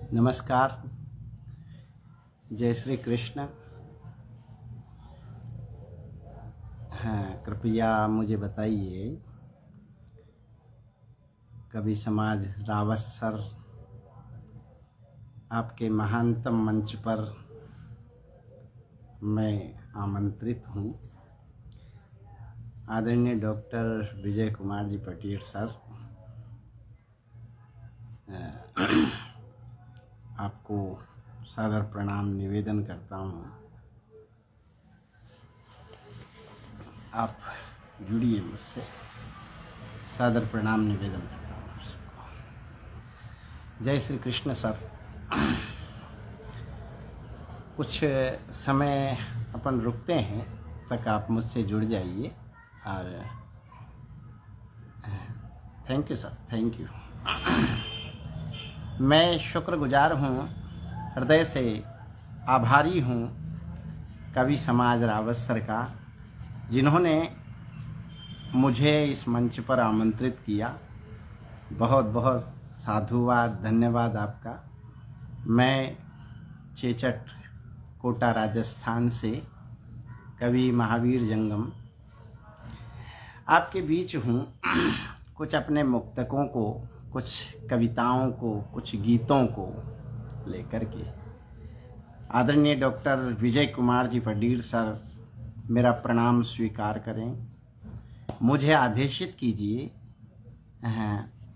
नमस्कार। जय श्री कृष्ण। हाँ, कृपया मुझे बताइए, कवि समाज रावत सर आपके महानतम मंच पर मैं आमंत्रित हूँ। आदरणीय डॉक्टर विजय कुमार जी पटेल सर, आपको सादर प्रणाम निवेदन करता हूँ। आप जुड़िए मुझसे, सादर प्रणाम निवेदन करता हूँ आप सबको। जय श्री कृष्ण सर। कुछ समय अपन रुकते हैं तक आप मुझसे जुड़ जाइए और thank you sir, thank you. मैं शुक्रगुजार हूँ, हृदय से आभारी हूँ कवि समाज रावत सर का, जिन्होंने मुझे इस मंच पर आमंत्रित किया। बहुत बहुत साधुवाद, धन्यवाद आपका। मैं चेचट कोटा राजस्थान से कवि महावीर जंगम आपके बीच हूँ। कुछ अपने मुक्तकों को, कुछ कविताओं को, कुछ गीतों को लेकर के। आदरणीय डॉक्टर विजय कुमार जी पटेल सर, मेरा प्रणाम स्वीकार करें, मुझे आदेशित कीजिए।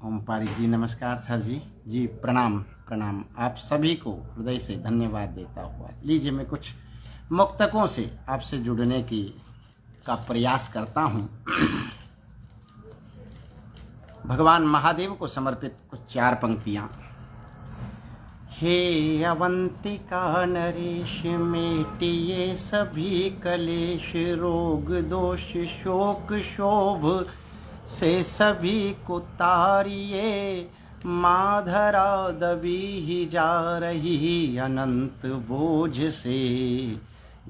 ओम पारिक जी नमस्कार सर जी। जी प्रणाम प्रणाम। आप सभी को हृदय से धन्यवाद देता हुआ लीजिए मैं कुछ मुक्तकों से आपसे जुड़ने का प्रयास करता हूँ। भगवान महादेव को समर्पित कुछ 4 पंक्तियाँ। हे अवंतिका नरेश, मेटिए सभी कलेश, रोग दोष शोक शोभ से सभी को तारिये, माधरा दबी ही जा रही अनंत बोझ से,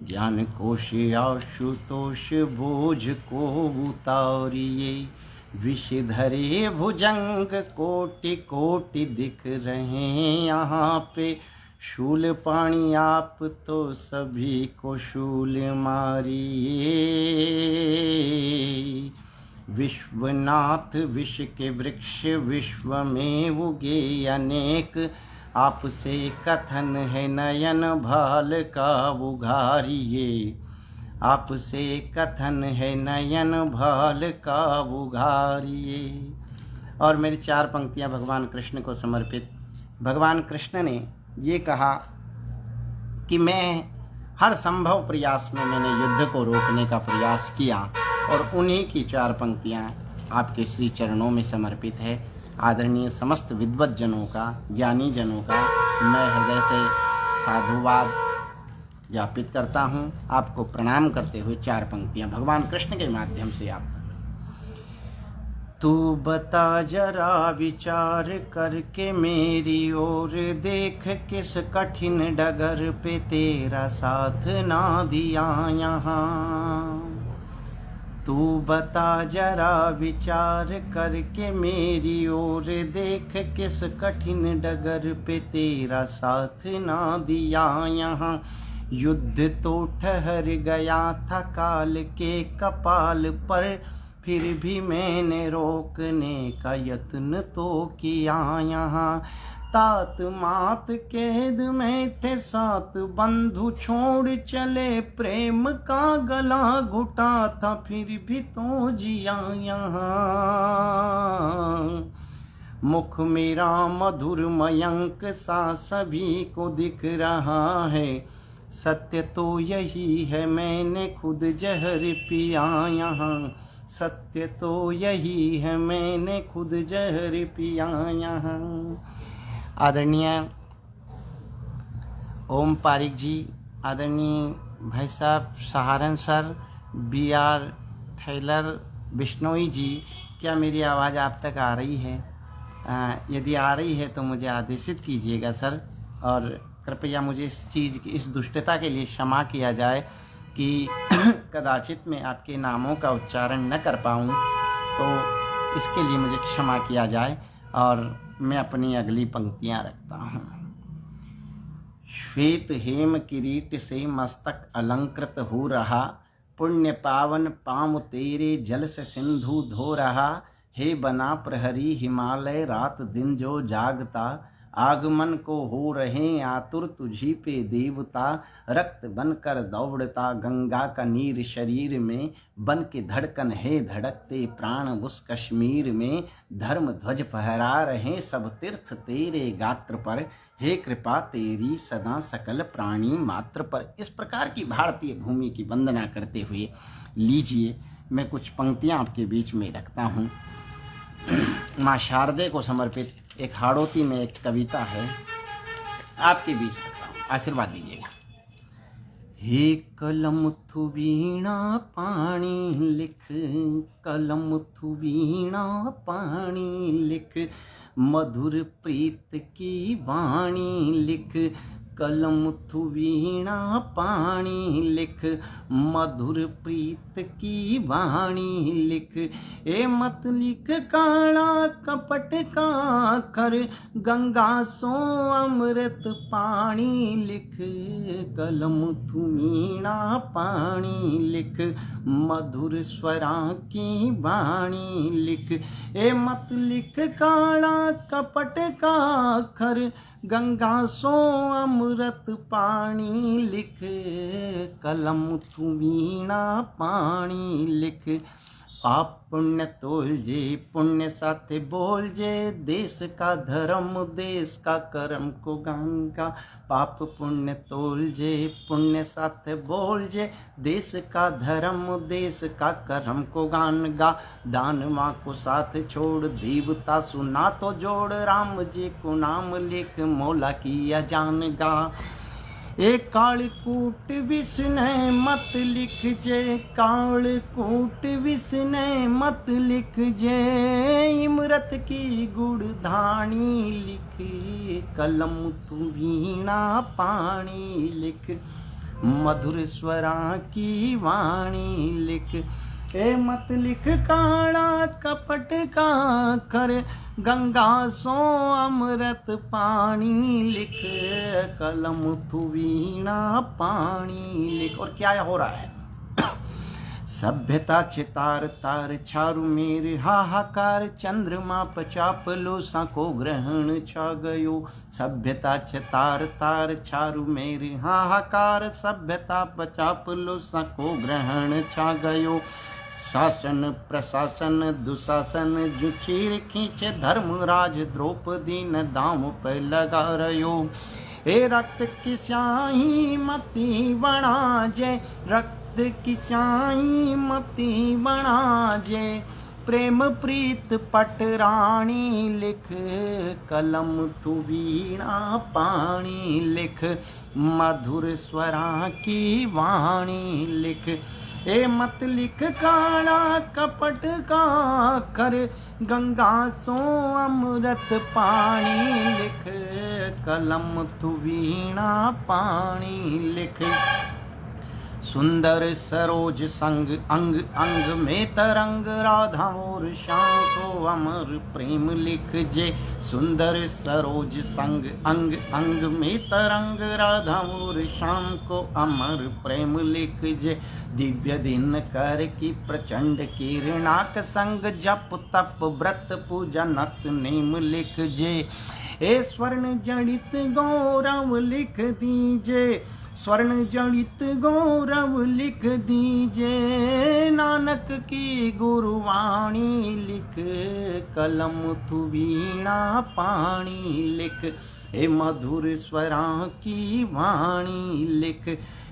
ज्ञान कोश आशुतोष बोझ को उतारिये, विषधरे भुजंग कोटि कोटि दिख रहे यहाँ पे, शूल पाणी आप तो सभी को शूल मारिए, विश्वनाथ विष के वृक्ष विश्व में उगे अनेक, आपसे कथन है नयन भाल का उघारिये, आपसे कथन है नयन भाल का उघारिये। और मेरी 4 पंक्तियाँ भगवान कृष्ण को समर्पित। भगवान कृष्ण ने ये कहा कि मैं हर संभव प्रयास में मैंने युद्ध को रोकने का प्रयास किया, और उन्हीं की 4 पंक्तियाँ आपके श्री चरणों में समर्पित है। आदरणीय समस्त विद्वत जनों का, ज्ञानी जनों का मैं हृदय से साधुवाद ज्ञापित करता हूँ। आपको प्रणाम करते हुए 4 पंक्तियाँ भगवान कृष्ण के माध्यम से आप। तू बता जरा विचार करके मेरी ओर देख, किस कठिन डगर पे तेरा साथ ना दिया यहाँ। तू बता जरा विचार करके मेरी ओर देख, किस कठिन डगर पे तेरा साथ ना दिया यहाँ। युद्ध तो ठहर गया था काल के कपाल पर, फिर भी मैंने रोकने का यत्न तो किया यहाँ। तात मात कैद में थे 7 बंधु, छोड़ चले प्रेम का गला घुटा था, फिर भी तो जिया यहाँ। मुख मेरा मधुर मयंक सा सभी को दिख रहा है, सत्य तो यही है मैंने खुद जहर पिया यहाँ, सत्य तो यही है मैंने खुद जहर पिया यहाँ। आदरणीय ओम पारिक जी, आदरणीय भाई साहब सहारन सर, BR थैलर बिश्नोई जी, क्या मेरी आवाज़ आप तक आ रही है? यदि आ रही है तो मुझे आदेशित कीजिएगा सर, और कृपया मुझे इस चीज़ की, इस दुष्टता के लिए क्षमा किया जाए कि कदाचित मैं आपके नामों का उच्चारण न कर पाऊँ, तो इसके लिए मुझे क्षमा किया जाए। और मैं अपनी अगली पंक्तियाँ रखता हूँ। श्वेत हेम किरीट से मस्तक अलंकृत हो रहा, पुण्य पावन पाम तेरे जल से सिंधु धो रहा। हे बना प्रहरी हिमालय रात दिन जो जागता, आगमन को हो रहे आतुर तुझी पे देवता। रक्त बनकर दौड़ता गंगा का नीर शरीर में, बन के धड़कन है धड़कते प्राण उस कश्मीर में। धर्म ध्वज फहरा रहे सब तीर्थ तेरे गात्र पर, हे कृपा तेरी सदा सकल प्राणी मात्र पर। इस प्रकार की भारतीय भूमि की वंदना करते हुए लीजिए मैं कुछ पंक्तियां आपके बीच में रखता हूँ। माँ शारदे को समर्पित एक हाड़ौती में एक कविता है, आपके बीच रखता हूँ, आशीर्वाद दीजिएगा। हे कलम थु वीणा पानी लिख, कलम थु वीणा पानी लिख, मधुर प्रीत की वाणी लिख। कलम थु वीणा पानी लिख, मधुर प्रीत की वाणी लिख। ए मत लिख काला कपट का कर, गंगा सो अमृत पानी लिख। कलम थु वीणा पानी लिख, मधुर स्वरा की वाणी लिख। ए मत लिख काला कपट का कर, गंगा सो अमृत पानी लिख। कलम थु वीणा पानी लिख। पाप पुण्य तोलजे पुण्य साथे बोलजे, देश का धर्म देश का कर्म को गान गा। पाप पुण्य तोलजे पुण्य साथे बोलजे, देश का धर्म देश का कर्म को गान गा। दान माँ को साथ छोड़ देवता सुना तो जोड़, राम जी को नाम लिख मौला किया जान गा। एक कालकूट विष्णु मत लिख जे, कालकूट विष्णु मत लिख जे। इमरत की गुड़धानी लिख, कलम थु वीणा पानी लिख। मधुर स्वरा की वाणी लिख। ए मत लिख काला कपट का कर, गंगा सो अमृत पानी लिख। कलम थु वीणा पानी लिख। और क्या हो रहा है? सभ्यता चितार तार छारु मेरे हाहाकार, चंद्रमा पचाप लो को ग्रहण छा गयो। सभ्यता चितार तार छारु मेरे हाहाकार, सभ्यता पचाप लो को ग्रहण छा गयो। शासन प्रशासन दुशासन जो चीर खींचे, धर्मराज द्रौपदी न दाम पे लगा रयो। ए रक्त की स्याही मती बना जे, रक्त की स्याही मती बना जे। प्रेम प्रीत पटरानी लिख, कलम थु वीणा पानी लिख। मधुर स्वरा की वाणी लिख। ए मत लिख काला कपट का कर, गंगा सो अमृत पानी लिख। कलम थु वीणा पानी लिख। सुंदर सरोज संग अंग अंग में तरंग, राधा और श्याम को अमर प्रेम लिख जे। सुंदर सरोज संग अंग अंग में तरंग, राधा और श्याम को अमर प्रेम लिख जे। दिव्य दिन कर की प्रचंड किरणाक संग, जप तप व्रत पूजा नत नेम लिख जे। ए स्वर्ण जड़ित गौरव लिख दीजे, स्वर्ण जड़ित गौरव लिख दीजे। नानक की गुरुवाणी लिख, कलम थु वीणा पानी लिख। ए मधुर स्वरा की वाणी लिख।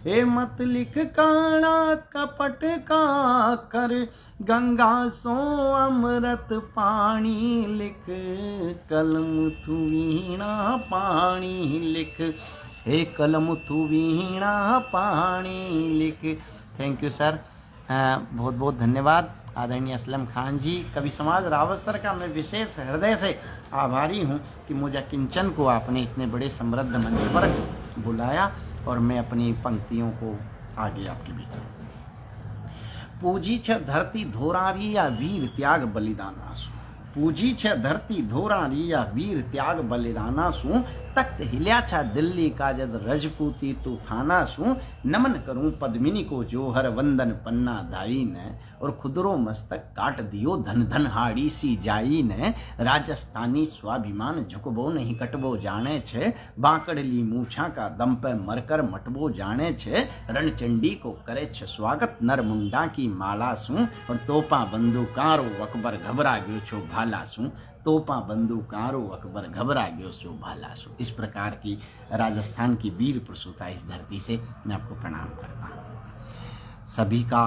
ए मत लिख काला कपट का कर, गंगा सो अमृत पानी लिख। कलम थु वीणा पानी लिख। हे कलम थु वीणा पानी लिख। थैंक यू सर, बहुत बहुत धन्यवाद आदरणीय असलम खान जी। कवि समाज रावत सर का मैं विशेष हृदय से आभारी हूँ कि मुझे किंचन को आपने इतने बड़े समृद्ध मंच पर बुलाया और मैं अपनी पंक्तियों को आगे आपके बीच पूजी छ धरती धोरारी या वीर त्याग बलिदान आंसू। पूजी छ धरती धोरा रिया वीर त्याग बलिदाना सू तख्त हिल्या छा दिल्ली का जद रजपूती तूफाना सू नमन करूं पद्मिनी को जोहर वंदन पन्ना दाई ने और खुदरो मस्तक काट दियो धन धन हाड़ी सी जाई ने राजस्थानी स्वाभिमान झुकबो नहीं कटबो जाने छे बांकड़ली मूछा का दम पे मरकर मटबो जाने छे रणचंडी को करे छ स्वागत नरमुंडा की माला सू और तोपा बंदूकारो अकबर घबरा गयो छो भाला सू तोपा बंदूकारो अकबर घबरा गयो सो भाला सो। इस प्रकार की राजस्थान की वीर प्रसूता इस धरती से मैं आपको प्रणाम करता हूँ। सभी का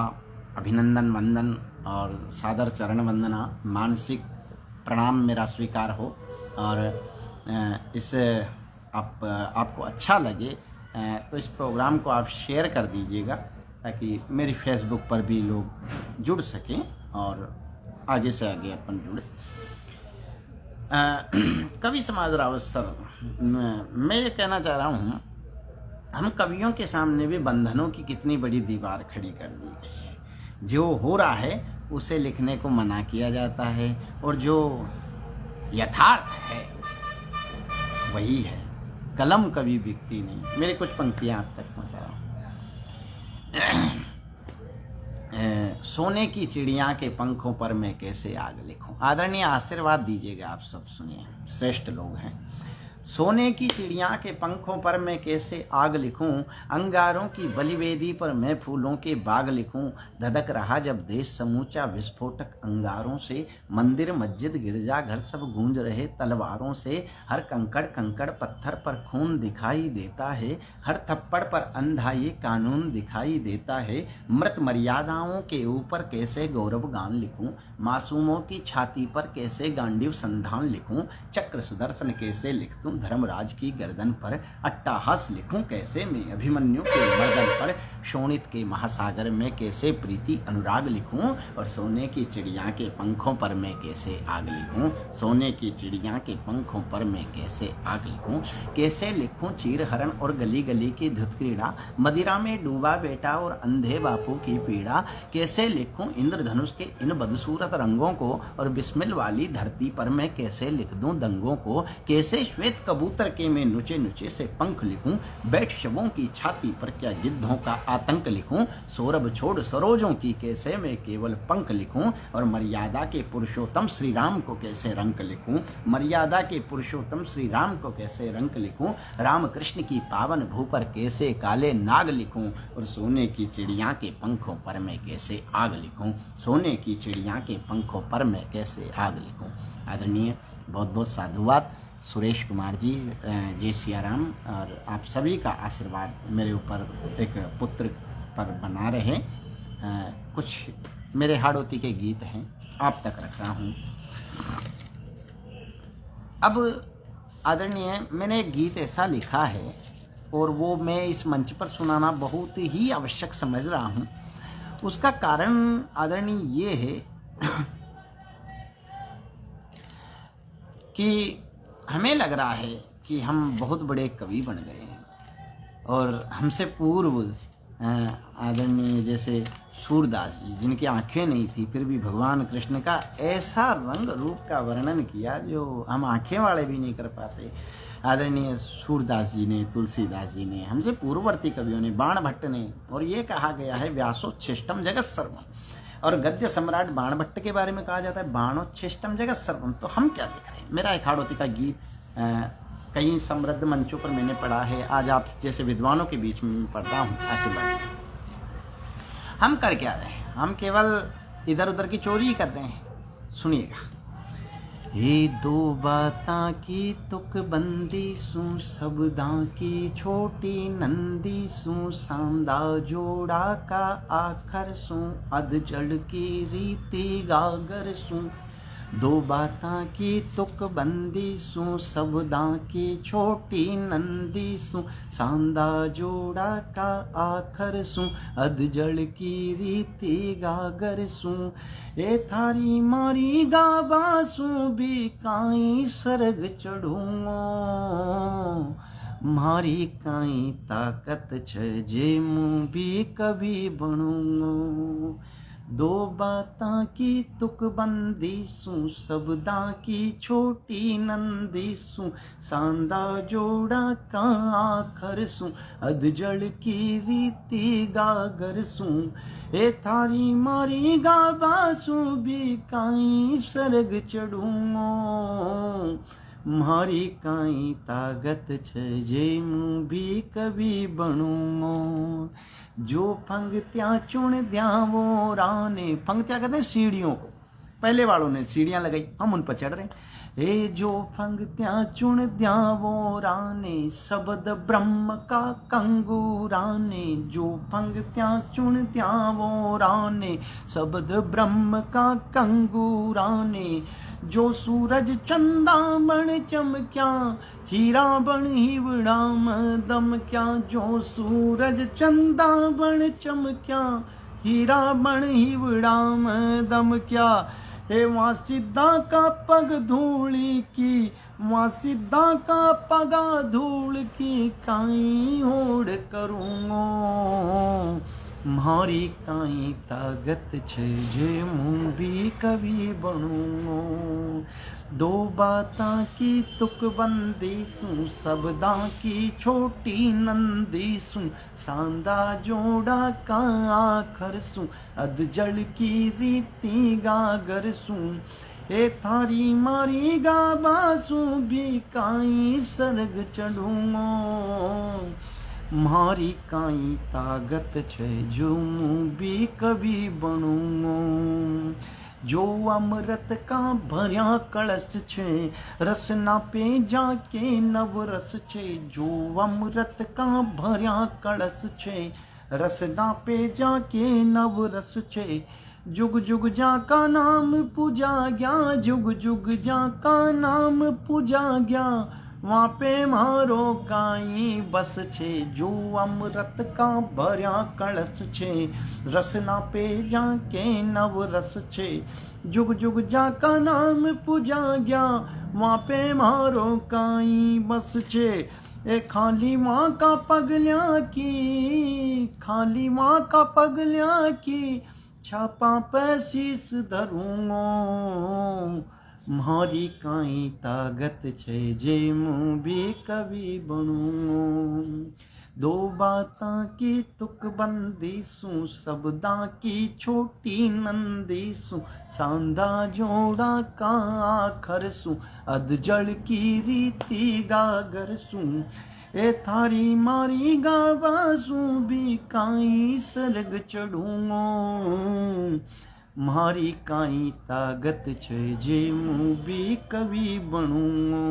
अभिनंदन वंदन और सादर चरण वंदना मानसिक प्रणाम मेरा स्वीकार हो और इस आपको अच्छा लगे तो इस प्रोग्राम को आप शेयर कर दीजिएगा ताकि मेरी फेसबुक पर भी लोग जुड़ सकें और आगे से आगे अपन जुड़े। कवि समाज रावत सर, मैं ये कहना चाह रहा हूँ, हम कवियों के सामने भी बंधनों की कितनी बड़ी दीवार खड़ी कर दी गई है। जो हो रहा है उसे लिखने को मना किया जाता है और जो यथार्थ है वही है। कलम कभी बिकती नहीं। मेरी कुछ पंक्तियाँ आप तक पहुँचा रहा हूँ। सोने की चिड़िया के पंखों पर मैं कैसे आग लिखूं। आदरणीय आशीर्वाद दीजिएगा, आप सब सुनिए, श्रेष्ठ लोग हैं। सोने की चिड़िया के पंखों पर मैं कैसे आग लिखूं, अंगारों की बलिवेदी पर मैं फूलों के बाग लिखूं। धधक रहा जब देश समूचा विस्फोटक अंगारों से, मंदिर मस्जिद गिरजाघर सब गूंज रहे तलवारों से। हर कंकड़ कंकड़ पत्थर पर खून दिखाई देता है, हर थप्पड़ पर अंधा ये कानून दिखाई देता है। मृत मर्यादाओं के ऊपर कैसे गौरव गान लिखूं, मासूमों की छाती पर कैसे गांडीव संधान लिखूं। चक्र सुदर्शन कैसे लिख दूं, धर्मराज की गर्दन पर अट्टाहास लिखूं कैसे मैं। अभिमन्यु के मर्दन पर शोणित के महासागर में कैसे प्रीति अनुराग लिखूं। और सोने की चिड़िया के पंखों पर मैं कैसे आग लिखूं, सोने की चिड़िया के पंखों पर मैं कैसे आग लिखूं। कैसे लिखूं चीर हरण और गली गली की धुत क्रीड़ा, मदिरा में डूबा बेटा और अंधे बापू की पीड़ा। कैसे लिखूं इंद्रधनुष के इन बदसूरत रंगों को और बिस्मिल वाली धरती पर मैं कैसे लिख दूं दंगों को। कैसे श्वेत कबूतर के मैं नुचे नुचे से पंख लिखूं, बैठ शवों की छाती पर क्या गिद्धों का आतंक लिखूं। सौरभ छोड़ सरोजों की कैसे मैं केवल पंख लिखूं। और मर्यादा के पुरुषोत्तम श्री राम को कैसे रंक लिखूं, मर्यादा के पुरुषोत्तम श्री राम को कैसे रंक लिखूं। राम कृष्ण की पावन भू पर कैसे काले नाग लिखूं। और सोने की चिड़िया के पंखों पर मैं कैसे आग लिखूं, सोने की चिड़िया के पंखों पर मैं कैसे आग लिखूं। आदरणीय बहुत बहुत साधुवाद सुरेश कुमार जी, जय सियाराम। और आप सभी का आशीर्वाद मेरे ऊपर एक पुत्र पर बना रहे। कुछ मेरे हाड़ोती के गीत हैं आप तक रख रहा हूँ। अब आदरणीय, मैंने एक गीत ऐसा लिखा है और वो मैं इस मंच पर सुनाना बहुत ही आवश्यक समझ रहा हूँ। उसका कारण आदरणीय ये है कि हमें लग रहा है कि हम बहुत बड़े कवि बन गए हैं और हमसे पूर्व आदरणीय जैसे सूरदास जी, जिनकी आंखें नहीं थी फिर भी भगवान कृष्ण का ऐसा रंग रूप का वर्णन किया जो हम आंखें वाले भी नहीं कर पाते। आदरणीय सूरदास जी ने, तुलसीदास जी ने, हमसे पूर्ववर्ती कवियों ने, बाणभट्ट ने, और ये कहा गया है व्यासोच्छिष्टम जगत सर्वम। और गद्य सम्राट बाणभट्ट के बारे में कहा जाता है बाणोच्छिष्टम जगत सर्वम। तो हम क्या लिख रहे हैं? मेरा एक हाड़ोती का गीत कई समृद्ध मंचों पर मैंने पढ़ा है, आज आप जैसे विद्वानों के बीच में पढ़ता हूँ। आशीर्वाद। हम कर क्या रहे हैं? हम केवल इधर उधर की चोरी ही कर रहे हैं। सुनिएगा। ये दो बातां की तुक बंदी सू, सबदां की छोटी नंदी सू, सांदा जोड़ा का आखर सू, अध जड़ की रीति गागर सू। दो बातां की तुक बंदी सू, सबदां की छोटी नंदी सू, सांदा जोड़ा का आखर सू, अध जड़ की रीति गागर सू। ए थारी मारी गाबा सू भी काई सरग चढ़ूंगो, मारी काई ताकत छ जे मुँह भी कभी बनूंगो। दो बातां की तुकबंदी सूं शब्दां की छोटी नंदी सूं सांदा जोड़ा का आखर सूं अधजड़ की रीति गागर सूं ए थारी मारी गाबा सूं भी काई सरग चढ़ूंगो मारी काई ताकत छे जे मुँह भी कभी बनूंगो जो पंक्तियाँ चुन द्या वो राने पंक्तियाँ कहते हैं सीढ़ियों को पहले वालों ने सीढ़ियाँ लगाई हम उन पर चढ़ रहे हैं ए जो पंक्तियाँ चुन द्या वो राने शब्द ब्रह्म का कंगूराने जो पंक्तियाँ चुन द्या वो राने शब्द ब्रह्म का कंगूराने जो सूरज चंदा बन चमक्या हीरा बन हिवड़ा दम क्या जो सूरज चंदा बन चमक्या हीरा बन हिवड़ा दम क्या हे वहाँ सिद्धा का पग धूली की वहाँ सिद्धा का पगा धूल की काई होड़ करूँगो मारी काई ताकत छे जे मुँह भी कभी बनूंगो दो बातां की तुकबंदी सूं शब्दां की छोटी नंदी सूं सांदा जोड़ा का आखर सूं अधजड़ की रीति गागर सूं ए थारी मारी गाबा सूं भी काई सरग चढ़ूंगो मारी काई ताकत छे जो मुँह भी कभी बनूंगो जो अमृत का भर्या कलश छे रसना पे जाके नव रस छे जो अमृत का भर्या कलश छे रसना पे जाके नव रस छे जुग जुग जा का नाम पूजा गया जुग जुग जा का नाम पूजा गया वहाँ पे मारो काई बस छे जो अमृत का भर्या कलश छे रसना पे जाके नव रस छे जुग जुग जा का नाम पूजा गया वहाँ पे मारो काई बस छे ए खाली माँ का पगलिया की खाली माँ का पगलिया की छापा पे शीस धरूंगो मारी काई ताकत छे जे मुँह भी कभी बनूंगो दो बातां की तुकबंदी सूं शब्दां की छोटी नंदी सूं सांदा जोड़ा का आखर सूं अधजड़ की रीति गागर सूं ए थारी मारी गावा सूं भी काई सरग चढ़ूंगो मारी काई ताकत छे जे मुँह भी कभी बनूंगो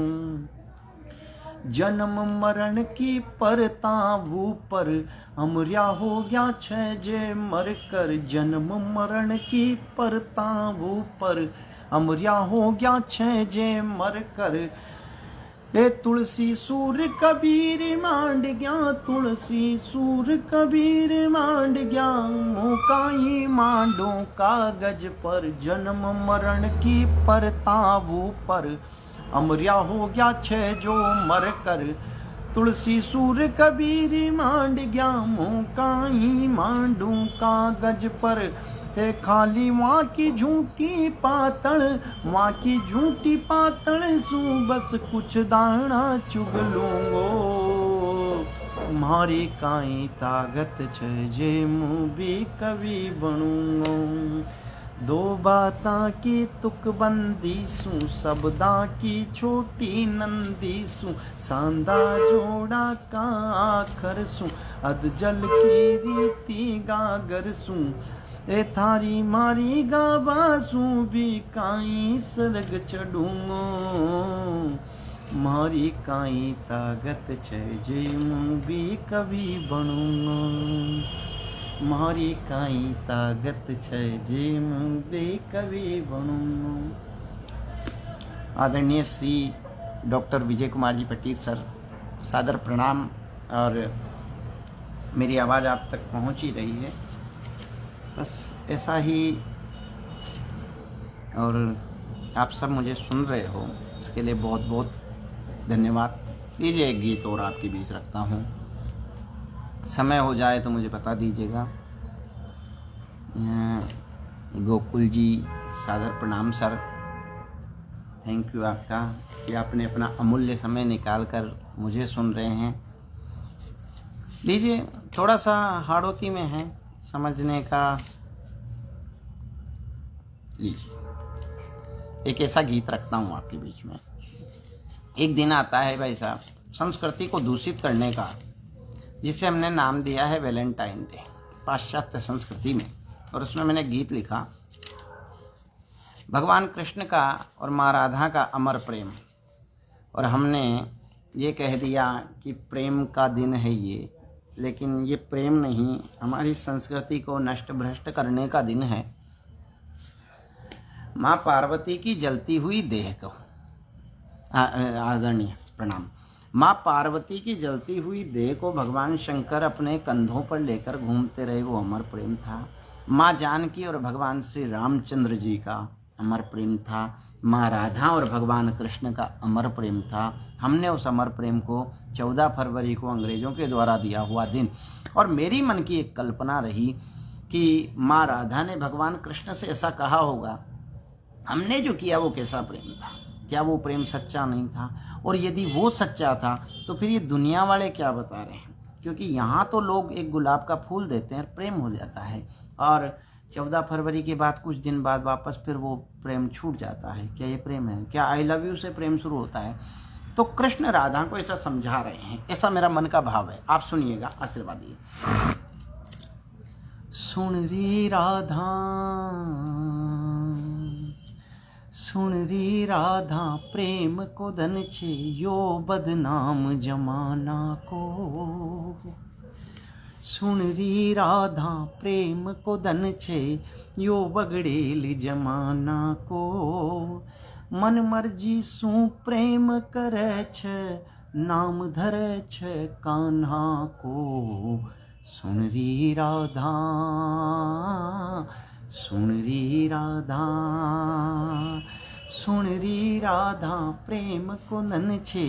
जन्म मरण की परतावू पर अमर्या हो गया छे जे मर कर जन्म मरण की परतावू पर अमर्या हो गया छे जे मर कर ए तुलसी सूर कबीर मांड गया तुलसी सूर कबीर मांड गया मुकाई मांडो कागज पर जन्म मरण की परतावू पर अमर्या हो गया छे जो मर कर तुलसी सूर कबीर मांड गया मुकाई मांडू कागज पर हे खाली वहाँ की झूठी पातल वहाँ की झूठी पातल सू बस कुछ दाना चुग लूंगो मारी काई ताकत छे जे मुँह भी कभी बनूंगो दो बातां की तुकबंदी सूं शब्दां की छोटी नंदी सूं सांदा जोड़ा का आखर सूं अधजल की रीति गागर सूं ए थारी मारी गाबा सूं भी काई सरग चढ़ूंगो मारी काई ताकत छे जे मुँह भी कभी बनूंगो मारी काई ताकत छे जे मुँह भी कभी बनूंगो। आदरणीय श्री डॉक्टर विजय कुमार जी पटीर सर, सादर प्रणाम। और मेरी आवाज़ आप तक पहुंच ही रही है, बस ऐसा ही। और आप सब मुझे सुन रहे हो, इसके लिए बहुत बहुत धन्यवाद। लीजिए एक गीत और आपके बीच रखता हूँ, समय हो जाए तो मुझे बता दीजिएगा। गोकुल जी सादर प्रणाम सर, थैंक यू आपका कि आपने अपना अमूल्य समय निकाल कर मुझे सुन रहे हैं। लीजिए, थोड़ा सा हाड़ोती में है समझने का। लीजिए, एक ऐसा गीत रखता हूँ आपके बीच में। एक दिन आता है भाई साहब संस्कृति को दूषित करने का, जिसे हमने नाम दिया है वैलेंटाइन डे पाश्चात्य संस्कृति में। और उसमें मैंने गीत लिखा, भगवान कृष्ण का और माँ राधा का अमर प्रेम, और हमने ये कह दिया कि प्रेम का दिन है ये, लेकिन ये प्रेम नहीं, हमारी संस्कृति को नष्ट भ्रष्ट करने का दिन है। माँ पार्वती की जलती हुई देह को, आदरणीय प्रणाम, माँ पार्वती की जलती हुई देह को भगवान शंकर अपने कंधों पर लेकर घूमते रहे, वो अमर प्रेम था। माँ जानकी और भगवान श्री रामचंद्र जी का अमर प्रेम था। माँ राधा और भगवान कृष्ण का अमर प्रेम था। हमने उस अमर प्रेम को 14 फरवरी को अंग्रेज़ों के द्वारा दिया हुआ दिन, और मेरी मन की एक कल्पना रही कि माँ राधा ने भगवान कृष्ण से ऐसा कहा होगा, हमने जो किया वो कैसा प्रेम था, क्या वो प्रेम सच्चा नहीं था? और यदि वो सच्चा था तो फिर ये दुनिया वाले क्या बता रहे हैं? क्योंकि यहाँ तो लोग एक गुलाब का फूल देते हैं, प्रेम हो जाता है, और 14 फरवरी के बाद कुछ दिन बाद वापस फिर वो प्रेम छूट जाता है। क्या ये प्रेम है? क्या आई लव यू से प्रेम शुरू होता है? तो कृष्ण राधा को ऐसा समझा रहे हैं, ऐसा मेरा मन का भाव है। आप सुनिएगा, आशीर्वाद दिए। सुन री राधा, सुन री राधा, प्रेम को धन छे यो बदनाम जमाना को। सुन री राधा, प्रेम को धन छे यो बगड़ेल जमाना को। मन मर्जी सु प्रेम करे छे, नाम धरे छे कान्हा को। सुन री राधा, सुन री राधा, सुन री राधा, प्रेम को धन छे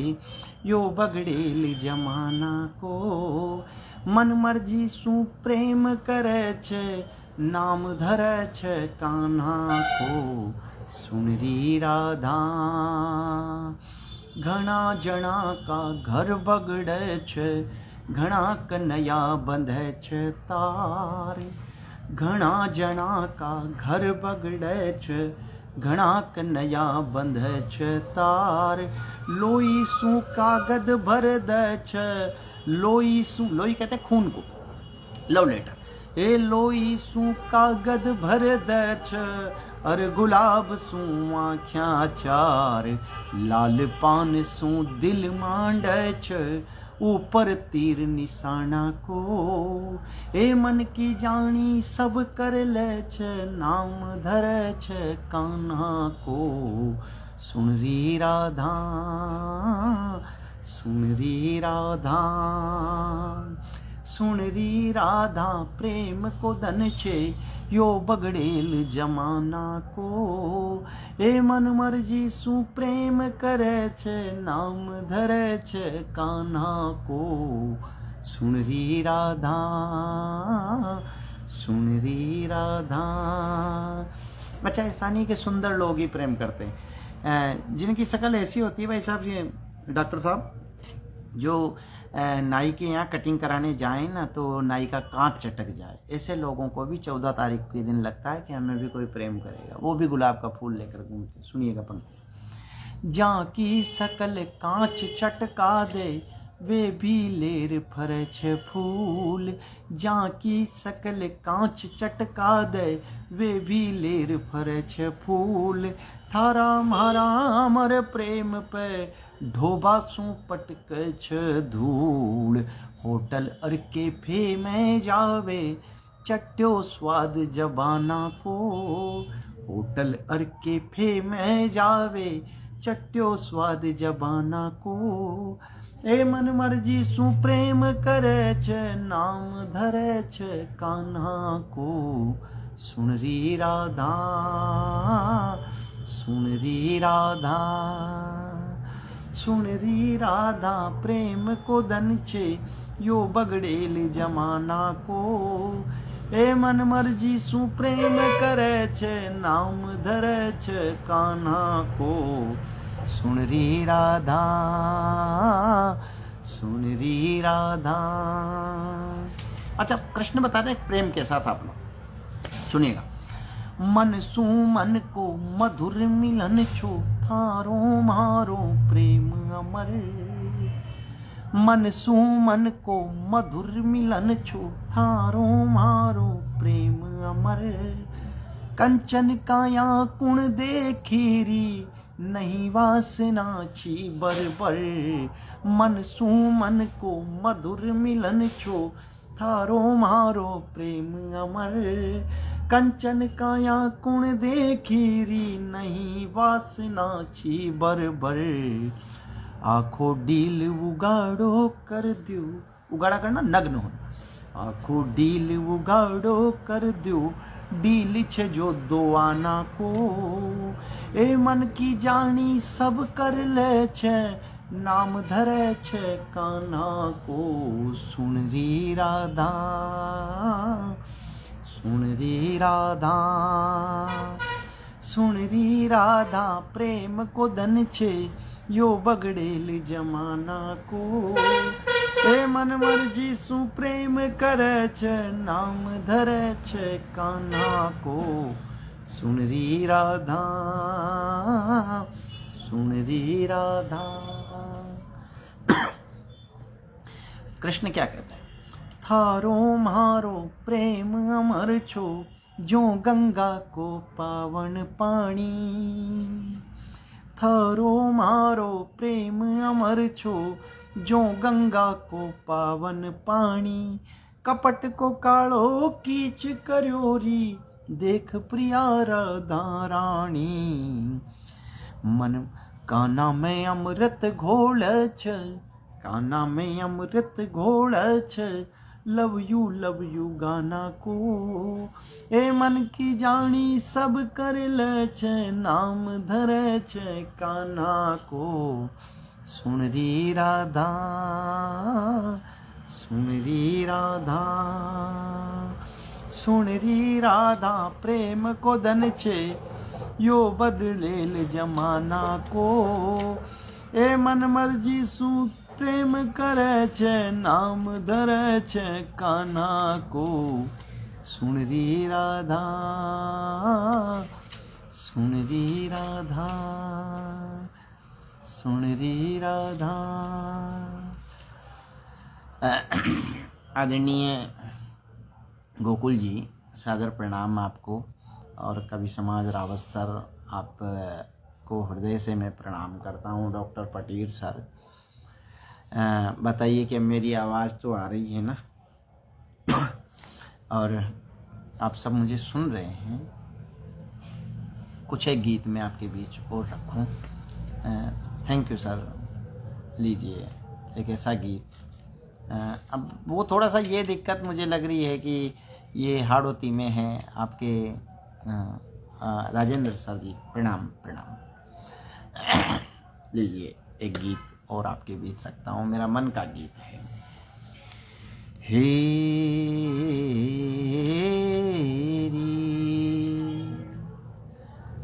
यो बगड़ेल जमाना को। मन मर्जी सु प्रेम करे छे, नाम धरे छे कान्हा को। सुन री राधा, घणा जना का घर बगड़े छे, घणा कन्हैया बंधे छे तार। घणा जना का घर बगड़े छे, घणा कन्हैया बंधे छे तार। लोई सु कागद भर दे छे, लोई सु, लोई कहते खून को, लव लेटर। ए लोई सु कागद भर दे छे, अर गुलाब सु आँख्या चार। लाल पान सु दिल मांडे छे, ऊपर तीर निशाना को। ए मन की जानी सब कर ले छे, नाम धरे छे कान्हा को। सुन री राधा, सुन री राधा, सुन री राधा, प्रेम को धन छे यो बगड़ेल जमाना को। ए मन मर्जी सु प्रेम करे छे, नाम धरे छे कान्हा को। सुन री राधा, सुन री राधा। अच्छा, ऐसा नहीं कि सुंदर लोग ही प्रेम करते हैं, जिनकी शक्ल ऐसी होती है भाई साहब, ये डॉक्टर साहब जो नाई के यहाँ कटिंग कराने जाएं ना तो नाई का कांच चटक जाए, ऐसे लोगों को भी 14 तारीख के दिन लगता है कि हमें भी कोई प्रेम करेगा, वो भी गुलाब का फूल लेकर घूमते। सुनिएगा पंक्ति, जहाँ की शकल कांच चटका दे, वे भी लेर फरछ फूल। जहाँ की शकल कांच चटका दे, वे भी लेर फरछ फूल। थारा मारा अमर प्रेम पे, ढोबा सु पटक छ धूल। होटल और कैफे में जावे, चट्यो स्वाद जबाना को। होटल और कैफे में जावे, चट्यो स्वाद जबाना को। ए मन मर्जी सु प्रेम करे छे, नाम धरे छे कान्हा को। सुन री राधा, सुन री राधा, सुन री राधा, प्रेम को धन छे यो बगड़ेल जमाना को। એ મન મરજી શું પ્રેમ કરે છે, નામ ધરે છે કાન્હા કો, સુન રી રાધા, सुन री राधा। अच्छा, कृष्ण बताते हैं प्रेम के साथ, आप लोग सुनिएगा। मन सु मन को मधुर मिलन छो, थारो मारो प्रेम अमर। मन सु मन को मधुर मिलन छो, थारो मारो प्रेम अमर। कंचन काया कुण देखीरी, नहीं वासना छी बरबर। मन सु मन को मधुर मिलन छो, थारो मारो प्रेम अमर। कंचन काया कुण देखीरी, नहीं वासना छी बरबर। आँखों डील उगाड़ो कर दो, उगाड़ा करना नग्न हो। आँखों डील उगाड़ो कर दो, डील छे जो दो आना को। ए मन की जानी सब कर ले छे, नाम धरे छे कान्हा को। सुन री राधा, सुन री राधा, सुन री राधा। प्रेम को धन छे यो बगड़ेल जमाना को। ए मन मर्जी सु प्रेम करे छे, नाम धरे छे कान्हा को। सुन री राधा, सुन री राधा। कृष्ण क्या कहते हैं? थारो मारो प्रेम अमर छो, जो गंगा को पावन पानी। थारो मारो प्रेम अमर छो, जो गंगा को पावन पानी। कपट को कालो कीच करयोरी, देख प्रिया राधा रानी। मन काना में अमृत घोल छ, काना में अमृत घोल छ, लव यू गाना को। ए मन की जानी सब कर ले छे, नाम धरे छे कान्हा को। सुन री राधा, सुन री राधा, सुन री राधा। प्रेम को धन छे यो बदलेल जमाना को। ए मन मर्जी सु प्रेम करे छे, नाम धरे छे कान्हा को। सुन री राधा, सुन री राधा, सुन री राधा। आदरणीय गोकुल जी, सादर प्रणाम आपको। और कवि समाज रावत सर, आप को हृदय से मैं प्रणाम करता हूँ। डॉक्टर पटेल सर, बताइए कि मेरी आवाज़ तो आ रही है ना? और आप सब मुझे सुन रहे हैं। कुछ एक गीत मैं आपके बीच और रखूं। Thank you sir. लीजिए एक ऐसा गीत। अब वो थोड़ा सा ये दिक्कत मुझे लग रही है कि ये हाड़ोती में है आपके राजेंद्र सर जी, प्रणाम प्रणाम। लीजिए एक गीत और आपके बीच रखता हूँ, मेरा मन का गीत है। हे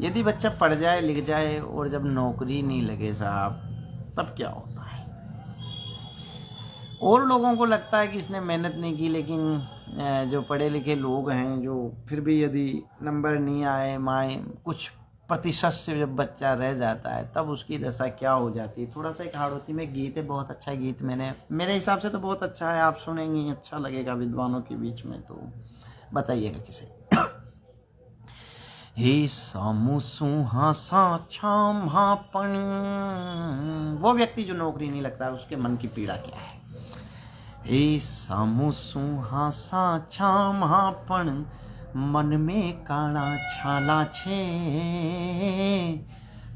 यदि बच्चा पढ़ जाए लिख जाए और जब नौकरी नहीं लगे साहब, तब क्या होता है? और लोगों को लगता है कि इसने मेहनत नहीं की, लेकिन जो पढ़े लिखे लोग हैं, जो फिर भी यदि नंबर नहीं आए, कुछ प्रतिशत से जब बच्चा रह जाता है, तब उसकी दशा क्या हो जाती है। थोड़ा सा एक हाड़ोती में गीत है, बहुत अच्छा गीत, मेरे हिसाब से तो बहुत अच्छा है। आप सुनेंगे अच्छा लगेगा विद्वानों के बीच में, तो बताइएगा किसे। हे सामू सुहासा छाम हापण, वो व्यक्ति जो नौकरी नहीं लगता है, उसके मन की पीड़ा क्या है। हे सामू सुहासा छाम हापण, मन में काला छाला छे।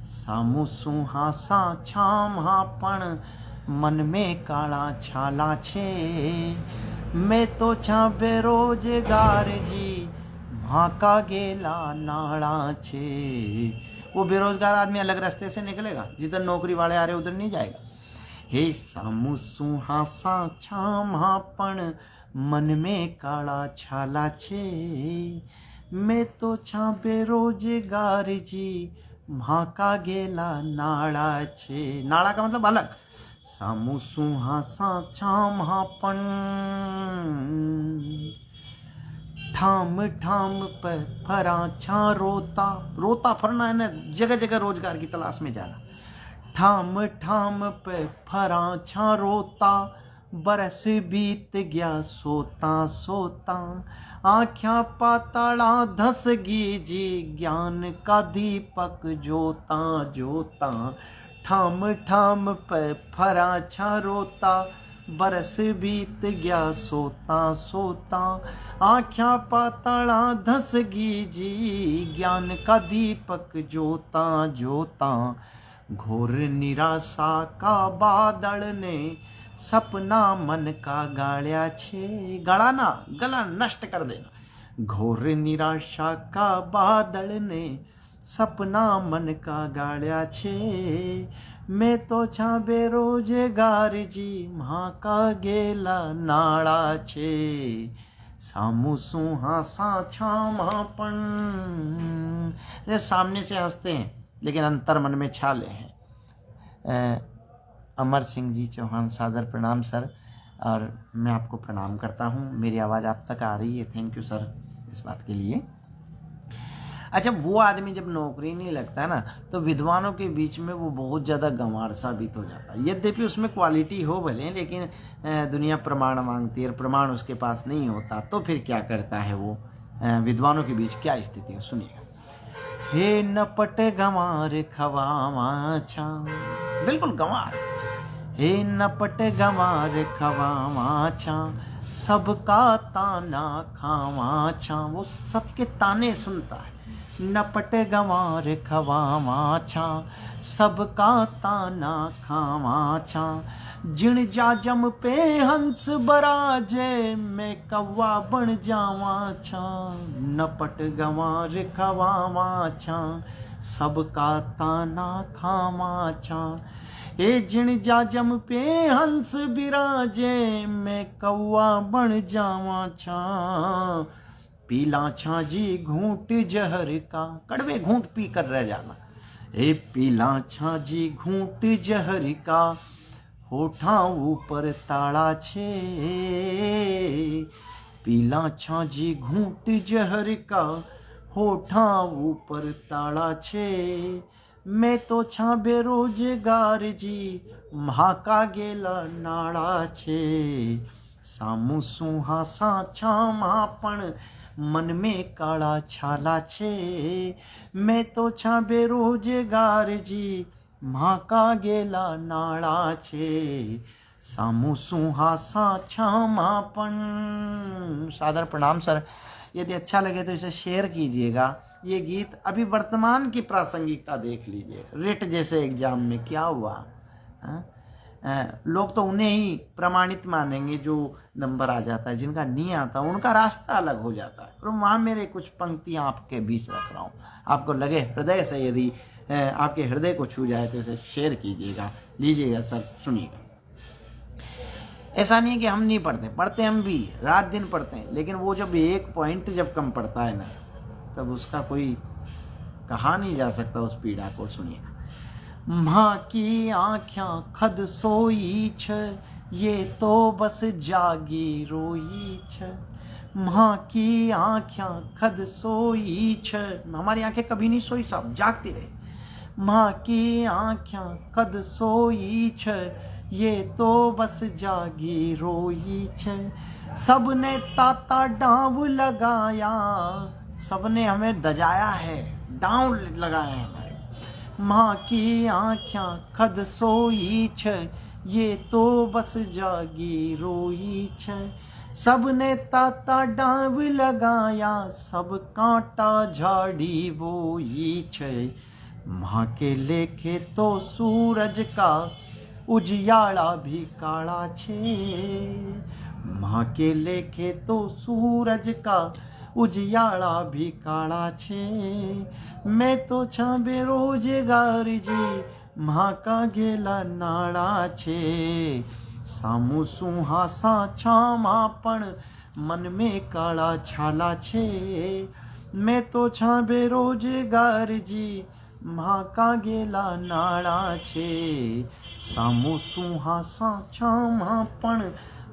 सामू सुहासा छाम हापण, मन में काला छाला छे। मैं तो छा बेरोजगार जी, भाका गेला नाड़ा छे। वो बेरोजगार आदमी अलग रास्ते से निकलेगा, जिधर नौकरी वाले आ रहे उधर नहीं जाएगा। हे सामू सुहासा छाम हापण, मन में काला छाला छे, मैं तो छा बेरोजगार जी, भाका गेला नाड़ा छे। नाड़ा का मतलब अलग। सामू सुहासा छाम हापन, ठाम ठाम पर फरा छा रोता। रोता फरना है ना, जगह जगह रोजगार की तलाश में जाना। ठाम ठाम पे फरा छा रोता, बरस बीत गया सोता सोता। आँख्या पाताड़ा धसगी जी, ज्ञान का दीपक जोता जोता। ठाम ठाम पे फरा छा रोता, बरस बीत गया सोता सोता। आँख्या पाताड़ा धसगी जी, ज्ञान का दीपक जोता जोता। घोर निराशा का बादल ने, सपना मन का गाड़िया छे। गड़ाना, गला नष्ट कर देना। घोर निराशा का बादल ने, सपना मन का गाड़िया छे। मैं तो छा बेरोजगार जी, माँ का गेला नाड़ा छे। सामू सुहासा छा मापन। सामने से हंसते हैं लेकिन अंतर मन में छाले हैं। अमर सिंह जी चौहान, सादर प्रणाम सर, और मैं आपको प्रणाम करता हूँ। मेरी आवाज़ आप तक आ रही है, थैंक यू सर इस बात के लिए। अच्छा, वो आदमी जब नौकरी नहीं लगता है ना, तो विद्वानों के बीच में वो बहुत ज़्यादा गंवार साबित हो जाता है। यद्यपि उसमें क्वालिटी हो भले, लेकिन दुनिया प्रमाण मांगती है और प्रमाण उसके पास नहीं होता, तो फिर क्या करता है वो? विद्वानों के बीच क्या स्थिति है, सुनिएगा। हे नपट गंवार खवामा छा, बिल्कुल गंवार। हे नपट गंवार खवामा छा, सबका ताना खावा छा। वो सबके ताने सुनता है। नपट गंवार खवामा छा, सबका ताना खावा छा। जिण जाजम पे हंस बराजे, मैं कौवा बन जावा छा। नपट गंवार खवामा छा, सबका ताना खावा छा। ए जिण जाजम पे हंस बिराजे, मैं कौवा बन जावा छा। पीला छा जी घूंट जहर का, कड़वे घूंट पी कर रह जाना। ए पीला छा जी घूंट जहर का, होठा ऊपर ताड़ा छे। पीला छा जी घूंट जहर का, होठा ऊपर ताड़ा छे। मैं तो छा बेरोजगार जी, महाका गेला नाड़ा छे। सामू सुहासा छा मापण, मन में काला छाला छे। मैं तो छा बेरोजगार जी, महाका गेला नाड़ा छे। सामू सुहासा छा मापन। सादर प्रणाम सर। यदि अच्छा लगे तो इसे शेयर कीजिएगा। ये गीत अभी वर्तमान की प्रासंगिकता देख लीजिए। रिट जैसे एग्जाम में क्या हुआ, लोग तो उन्हें ही प्रमाणित मानेंगे जो नंबर आ जाता है, जिनका नहीं आता उनका रास्ता अलग हो जाता है। और वहाँ मेरे कुछ पंक्तियाँ आपके बीच रख रहा हूँ, आपको लगे हृदय से, यदि आपके हृदय को छू जाए तो इसे शेयर कीजिएगा, लीजिएगा सर, सुनिएगा। ऐसा नहीं है कि हम नहीं पढ़ते, पढ़ते हम भी, रात दिन पढ़ते हैं, लेकिन वो जब एक पॉइंट जब कम पड़ता है ना, तब उसका कोई कहा नहीं जा सकता उस पीड़ा को। सुनिएगा। माँ की आँख्याँ खद सोई छ, ये तो बस जागी रोई छ। माँ की आँखें खद सोई छ, हमारी आंखें कभी नहीं सोई साहब, जागती रही। माँ की आँखें कद सोई छ, ये तो बस जागी रोई छ। सबने ताता डांव लगाया, सबने हमें दजाया है, डांव लगाया है हमारे। माँ की आँखें खद सोई छ, ये तो बस जागी रोई छ। सबने ताता डांव लगाया, सब कांटा झाड़ी बोई छ। माँ के लेखे तो सूरज का उजियाला भी काला छे। माँ के लेखे तो सूरज का उजियाला भी काला छे। मैं तो छा बेरोजगार जी, माँ का गेला नाड़ा छे। सामू सुहासा छामा पण मन में काला छाला छे। मैं तो छा बेरोजगार जी माँ का गेला नाड़ा छे। सामू सुहासा छामा पण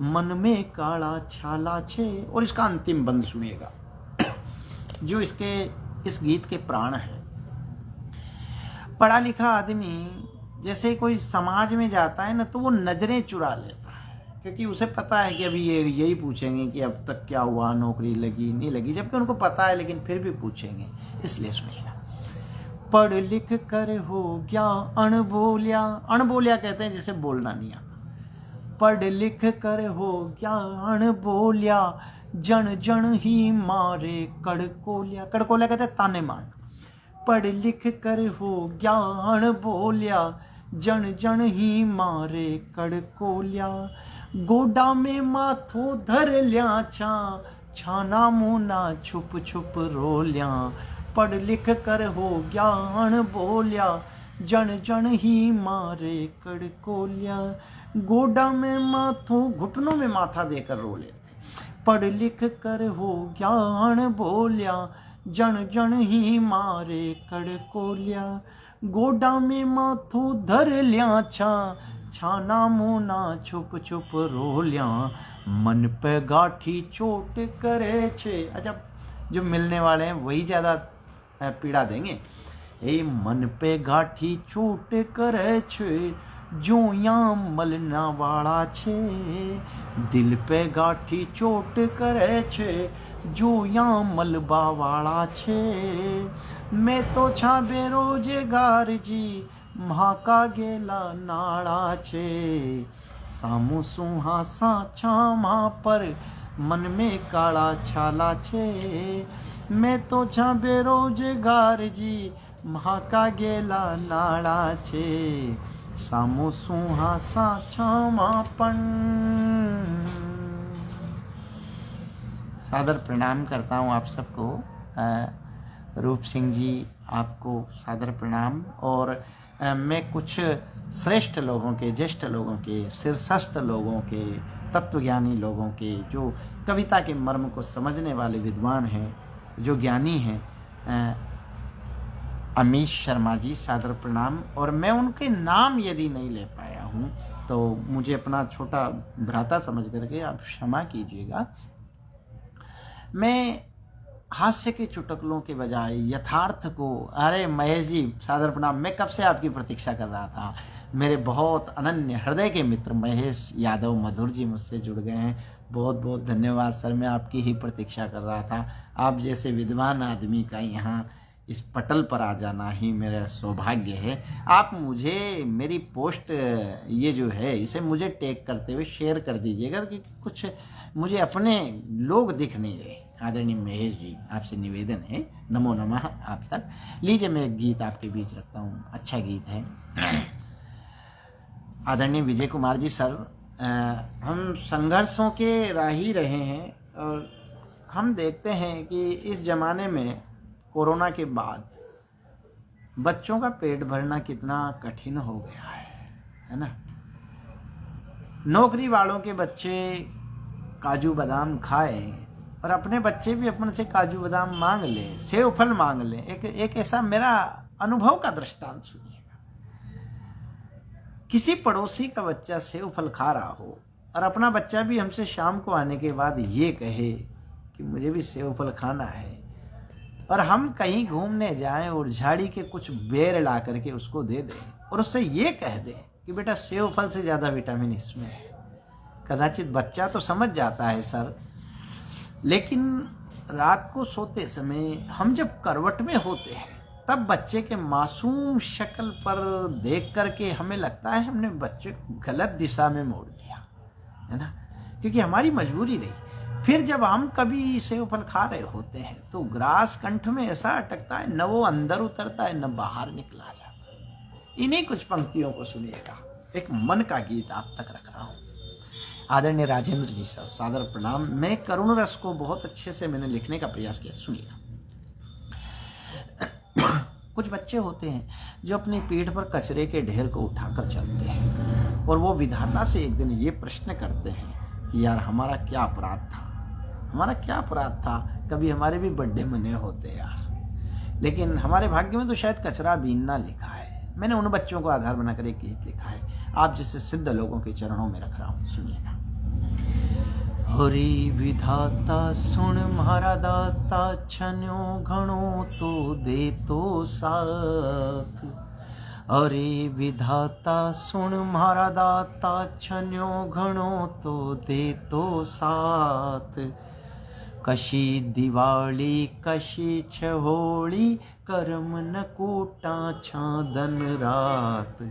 मन में काला छाला छे। और इसका अंतिम बंद सुनिएगा जो इस गीत के प्राण है। पढ़ा लिखा आदमी जैसे कोई समाज में जाता है ना तो वो नजरें चुरा लेता है, क्योंकि उसे पता है कि अभी ये यही पूछेंगे कि अब तक क्या हुआ, नौकरी लगी नहीं लगी, जबकि उनको पता है लेकिन फिर भी पूछेंगे। इसलिए सुनिएगा। पढ़ लिख कर हो गया अणबोलिया। अणबोलिया कहते हैं जिसे बोलना नहीं आता। पढ़ लिख कर हो गया अणबोलिया जन जन ही मारे कड़कोलिया। कड़कोलिया कहते हैं ताने मान। पढ़ लिख कर हो ज्ञान बोलिया जन जन ही मारे कड़कोलिया। गोडा में माथो धर लिया छाना मुना छुप छुप रोलिया। पढ़ लिख कर हो ज्ञान बोलिया जन जन ही मारे कड़कोलिया। गोडा में माथो, घुटनों में माथा देकर रो लेते। पढ़ लिख कर हो ज्ञान बोलिया जन जन ही मारे कड़कोलिया। गोडा में माथो धर लिया छाना मुना छुप छुप रोलिया। मन पे गाठी चोट करे छे। अच्छा, जो मिलने वाले हैं वही ज़्यादा पीड़ा देंगे। ए मन पे गाठी चोट करे छे जो या मलना वाला छे। दिल पे गाठी चोट करे छे जो या मलबा वाला छे। मैं तो छा बेरोजगार जी माँ का गेला नाड़ा छे। सामू सुहासा छामा पर मन में काला छाला छे। मैं तो छा बेरोजगार जी माँ का गेला नाड़ा छे। सामू सुहासा छामा पण। सादर प्रणाम करता हूँ आप सबको। रूप सिंह जी, आपको सादर प्रणाम। और मैं कुछ श्रेष्ठ लोगों के, ज्येष्ठ लोगों के, शीर्षस्थ लोगों के, तत्वज्ञानी लोगों के, जो कविता के मर्म को समझने वाले विद्वान हैं, जो ज्ञानी हैं, अमीश शर्मा जी, सादर प्रणाम। और मैं उनके नाम यदि नहीं ले पाया हूँ तो मुझे अपना छोटा भ्राता समझ करके आप क्षमा कीजिएगा। मैं हास्य के चुटकुलों के बजाय यथार्थ को, अरे महेश जी सादर प्रणाम, मैं कब से आपकी प्रतीक्षा कर रहा था। मेरे बहुत अनन्य हृदय के मित्र महेश यादव मधुर जी मुझसे जुड़ गए हैं। बहुत बहुत धन्यवाद सर, मैं आपकी ही प्रतीक्षा कर रहा था। आप जैसे विद्वान आदमी का यहाँ इस पटल पर आ जाना ही मेरा सौभाग्य है। आप मुझे मेरी पोस्ट ये जो है इसे मुझे टैग करते हुए शेयर कर दीजिएगा, क्योंकि कुछ मुझे अपने लोग दिख नहीं रहे। आदरणीय महेश जी, आपसे निवेदन है, नमो नमः आप तक। लीजिए मैं एक गीत आपके बीच रखता हूँ, अच्छा गीत है। आदरणीय विजय कुमार जी सर, हम संघर्षों के राही रहे हैं और हम देखते हैं कि इस ज़माने में कोरोना के बाद बच्चों का पेट भरना कितना कठिन हो गया है ना। नौकरी वालों के बच्चे काजू बादाम खाए और अपने बच्चे भी अपन से काजू बादाम मांग ले, सेव फल मांग ले। एक ऐसा मेरा अनुभव का दृष्टांत सुनिएगा। किसी पड़ोसी का बच्चा सेव फल खा रहा हो और अपना बच्चा भी हमसे शाम को आने के बाद ये कहे कि मुझे भी सेव फल खाना है, और हम कहीं घूमने जाएं और झाड़ी के कुछ बेर ला करके उसको दे दें और उससे ये कह दें कि बेटा सेव फल से ज़्यादा विटामिन इसमें है। कदाचित बच्चा तो समझ जाता है सर, लेकिन रात को सोते समय हम जब करवट में होते हैं तब बच्चे के मासूम शक्ल पर देख करके हमें लगता है हमने बच्चे को गलत दिशा में मोड़ दिया है ना, क्योंकि हमारी मजबूरी रही। फिर जब हम कभी सेव फल खा रहे होते हैं तो ग्रास कंठ में ऐसा अटकता है, न वो अंदर उतरता है न बाहर निकला जाता। इन्हीं कुछ पंक्तियों को सुनिएगा, एक मन का गीत आप तक रख रहा हूँ। आदरणीय राजेंद्र जी सर, सादर प्रणाम। मैं करुण रस को बहुत अच्छे से मैंने लिखने का प्रयास किया, सुनिएगा। कुछ बच्चे होते हैं जो अपनी पीठ पर कचरे के ढेर को उठाकर चलते हैं और वो विधाता से एक दिन ये प्रश्न करते हैं कि यार हमारा क्या अपराध था, हमारा क्या अपराध था, कभी हमारे भी बर्थडे मने होते यार, लेकिन हमारे भाग्य में तो शायद कचरा बीनना लिखा है। मैंने उन बच्चों को आधार बनाकर एक गीत लिखा है, आप जैसे सिद्ध लोगों के चरणों में रख रहा हूँ, सुनिएगा। हरि विधाता सुन म्हारा दाता, छन्यो घणो तो दे तो साथ। हरि विधाता सुन म्हारा दाता, छन्यो घणो तो दे तो साथ। कशी दिवाळी कशी छ होळी, करम न कूटा छादन रात।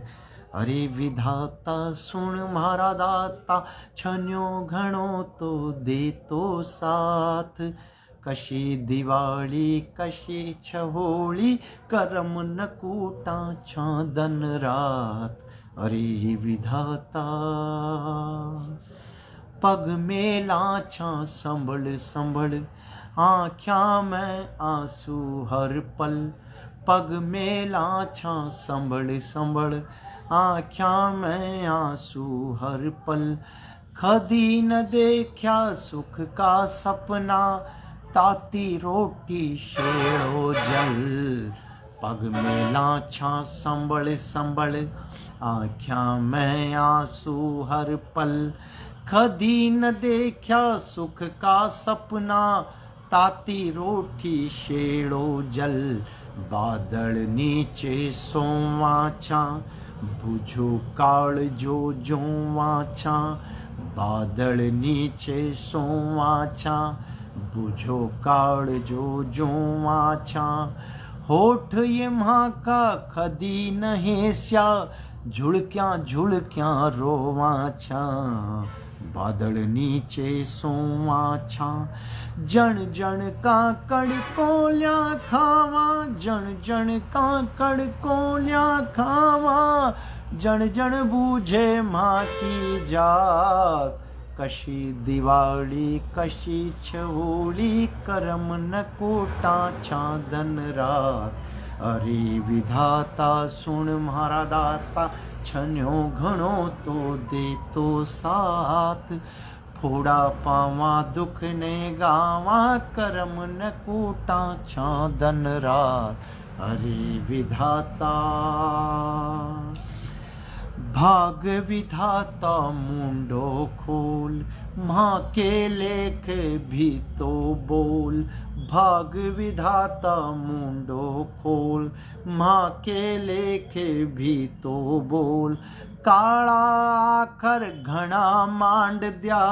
अरे विधाता सुन म्हारा दाता, छन्यो घणो तो दे तो साथ। कशी दिवाळी कशी छ होळी, करम न कूटा छादन रात। अरे विधाता पग मेला छा संभल संभल, आँख्या में आंसू हर पल। पग मेला छा संभल संभल, आँख्या में आंसू हर पल। कदी न देखा सुख का सपना, ताती रोटी शेड़ो जल। पग मेला छा संभल संभल, आँख्या में आंसू हर पल। कदी न देखा सुख का सपना, ताती रोटी शेड़ो जल। बादल नीचे सोवा छा, बुझो काल जो जोवा छा। बादल नीचे सोवा छा, बुझो काल जो जोवा छा। होठ ये माँ का कदी नहीं स्या, झुड़क्या झुड़क्या रोवा छा। बादल नीचे सोवा छा, जन जन का कड़ कोल्या खावा। जन जन का कड़ कोल्या खावा, जन जन बूझे माँ की जात। कशी दिवाळी कशी छ होळी, करम न कोटा छादन रात। अरे विधाता सुन म्हारा दाता, छन्यो घणो तो दे तो साथ। फोड़ा पावा दुख ने गावा, करम न कूटा छादन रात। अरे विधाता भाग विधाता मुंडो खोल, माँ के लेख भी तो बोल। भाग विधाता मुंडो खोल, माँ के लेख भी तो बोल। काला आखर घना मांड द्या,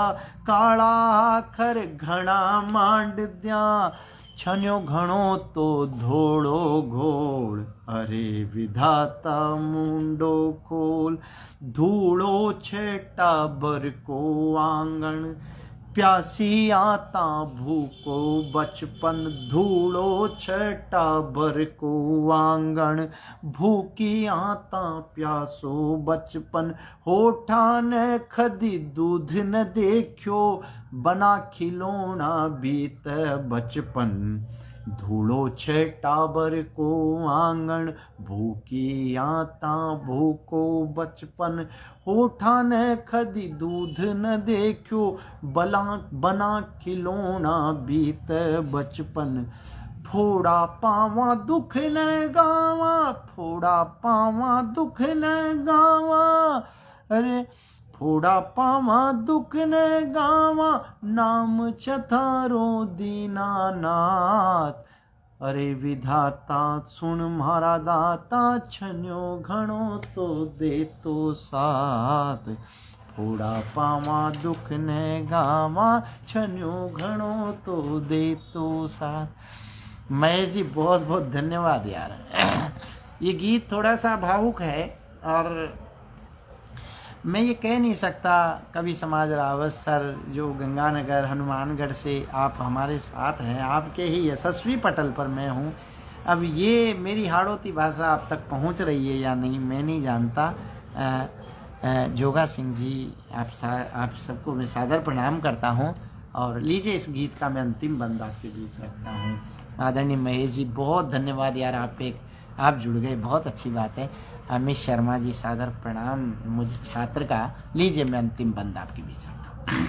काला आखर घना मांड द्या। छन्यो घणो तो धोड़ो घोड़, अरे विधाता मुंडो खोल। धूड़ो छेटा बर को आंगन, प्यासी आता भूको बचपन। धूड़ो छटा बर को आंगन, भूकी आता प्यासो बचपन। होठा ने खदी दूध न देखो, बना खिलौना बीत बचपन। धूड़ो छेटा बर को आंगन, भूकी आता भूको बचपन। होठा ने खदी दूध न देखो, बना खिलौना बीत बचपन। फोड़ा पावा दुख न गावा, फोड़ा पावा दुख न गावा। अरे फोड़ा पावा दुख न गावा, नाम छथारो दीनानाथ। अरे विधाता सुन म्हारा दाता, छन्यो घणो तो दे तो साथ। फोड़ा पावा दुख न गावा, छन्यो घणो तो दे तो साथ। महेश जी बहुत बहुत धन्यवाद यार। ये गीत थोड़ा सा भावुक है और मैं ये कह नहीं सकता। कवि समाज रावत सर जो गंगानगर हनुमानगढ़ से आप हमारे साथ हैं, आपके ही यशस्वी पटल पर मैं हूँ। अब ये मेरी हाड़ौती भाषा आप तक पहुँच रही है या नहीं मैं नहीं जानता। जोगा सिंह जी आप सबको मैं सादर प्रणाम करता हूँ। और लीजिए इस गीत का मैं अंतिम बंद आपके बीच रखता हूँ। आदरणीय महेश जी बहुत धन्यवाद यार, आप जुड़ गए, बहुत अच्छी बात है। अमित शर्मा जी सादर प्रणाम मुझ छात्र का। लीजिए मैं अंतिम बंद आपके बीच रखता हूँ।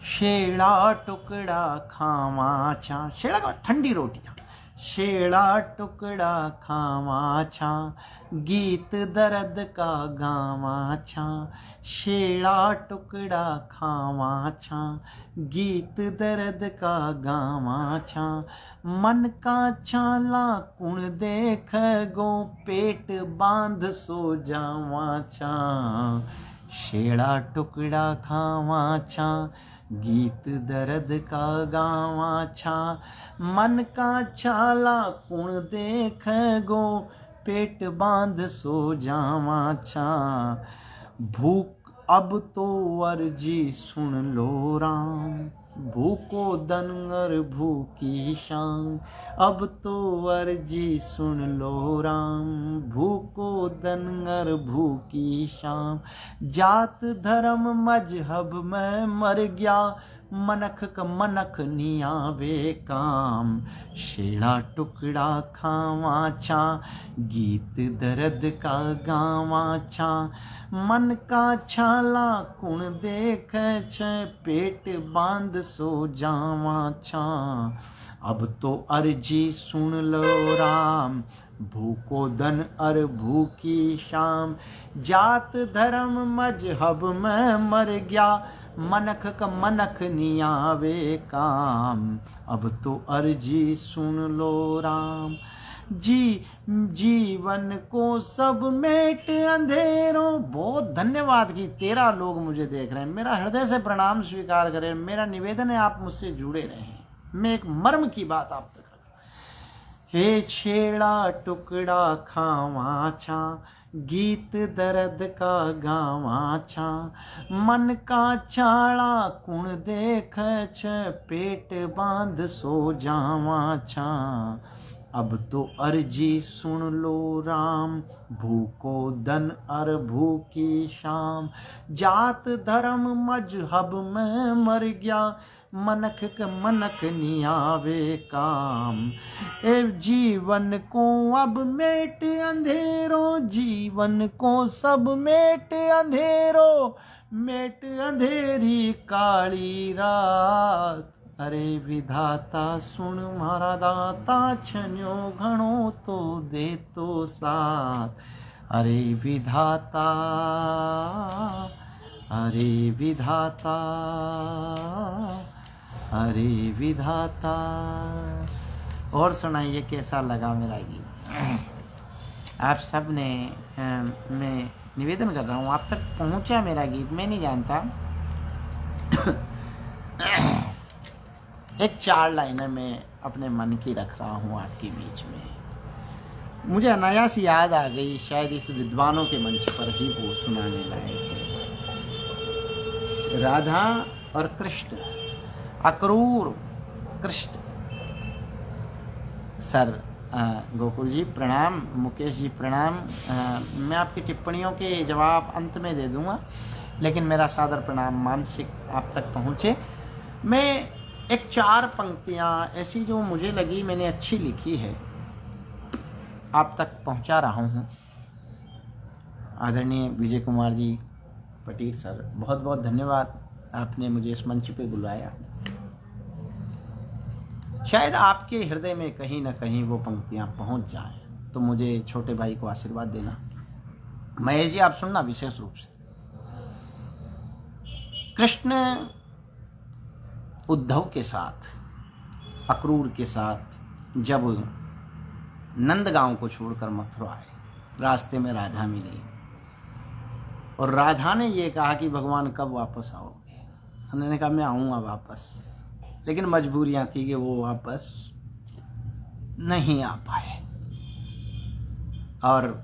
शेड़ा टुकड़ा खावा छा, शेड़ा का ठंडी रोटियां। शेड़ा टुकड़ा खावा छा, गीत दर्द का गावा छा। शेड़ा टुकड़ा खावा छा, गीत दर्द का गावा छा। मन का छाला कुण देख गो, पेट बांध सो जावा छा। शेड़ा टुकड़ा खावा छा, गीत दर्द का गावा छा। मन का छाला कुण देख गो, पेट बांध सो जावा छा। भूख अब तो अर्जी सुन लो राम, भूको दनगर भूखी शाम। अब तो अर्जी सुन लो राम, भूको दनगर भूखी शाम। जात धर्म मजहब में मर गया, मनख का मनख नियावे काम। शेड़ा टुकड़ा खावा छा, गीत दर्द का गावा छा। मन का छाला कुण देख छ, पेट बांध सो जावा छा। अब तो अर्जी सुन लो राम, भूको दन अर भूखी शाम। जात धर्म मजहब में मर गया, मनख का मनख नियावे काम। अब तो अर्जी सुन लो राम, जीवन को सब मेट अंधेरों। बहुत धन्यवाद कि 13 लोग मुझे देख रहे हैं। मेरा हृदय से प्रणाम स्वीकार करें। मेरा निवेदन है आप मुझसे जुड़े रहें। मैं एक मर्म की बात आप तक रखूं। हे छेड़ा टुकड़ा खावा छा, गीत दर्द का गावा छा। मन का छाड़ा कुण देख छ, पेट बांध सो जावा छा। अब तो अर्जी सुन लो राम, भूको दन अर भूखी शाम। जात धर्म मजहब में मर गया, मनख के मनख नियावे काम। ए जीवन को अब मेट अंधेरो, जीवन को सब मेट अंधेरो। मेट अंधेरी काली रात, अरे विधाता सुन मारा दाता। छन्यो घणो तो दे तो साथ। अरे विधाता, अरे विधाता, अरे विधाता। और सुनाइए कैसा लगा मेरा गीत। आप सब ने मैं निवेदन कर रहा हूँ आप तक पहुँचा मेरा गीत। मैं नहीं जानता एक 4 लाइनें मैं अपने मन की रख रहा हूँ आपके बीच में। मुझे अनायास याद आ गई, शायद इस विद्वानों के मंच पर ही वो सुनाने लायक है। राधा और कृष्ण, अक्रूर कृष्ण। सर गोकुल जी प्रणाम, मुकेश जी प्रणाम। मैं आपकी टिप्पणियों के जवाब अंत में दे दूंगा, लेकिन मेरा सादर प्रणाम मानसिक आप तक पहुँचे। मैं एक 4 पंक्तियाँ ऐसी जो मुझे लगी मैंने अच्छी लिखी है आप तक पहुँचा रहा हूँ। आदरणीय विजय कुमार जी पटीर सर, बहुत बहुत धन्यवाद, आपने मुझे इस मंच पे बुलाया। शायद आपके हृदय में कहीं ना कहीं वो पंक्तियाँ पहुँच जाएं, तो मुझे छोटे भाई को आशीर्वाद देना। महेश जी आप सुनना विशेष रूप से। कृष्ण उद्धव के साथ, अक्रूर के साथ जब नंदगांव को छोड़कर मथुरा आए, रास्ते में राधा मिली और राधा ने ये कहा कि भगवान कब वापस आओगे। उन्होंने कहा मैं आऊँगा वापस, लेकिन मजबूरियां थी कि वो वापस नहीं आ पाए। और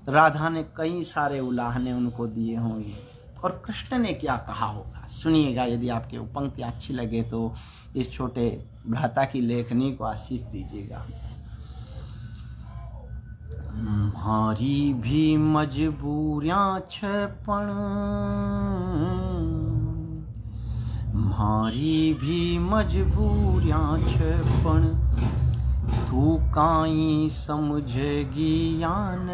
राधा ने कई सारे उलाहने उनको दिए होंगे, और कृष्ण ने क्या कहा होगा सुनिएगा। यदि आपके वो पंक्तियाँ अच्छी लगे तो इस छोटे भ्राता की लेखनी को आशीष दीजिएगा। हमारी भी मजबूरियां छपण, हमारी भी मजबूरियां छपण। तू काई समझेगी यान,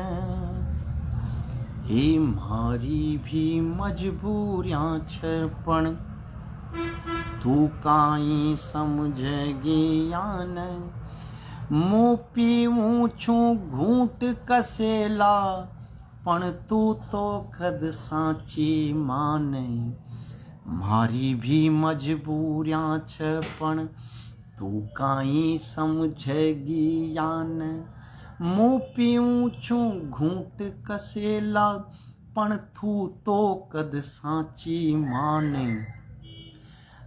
हे मारी भी मजबूरियां छ पण तू काई समझेगी यान। मुँह पीऊं छू घूंट कसेला पण तू तो कद सांची माने। मारी भी मजबूरियां छ पण तू काई समझेगी यान। मुँह पीऊं छू घूंट कसेला पण तू तो कद सांची माने।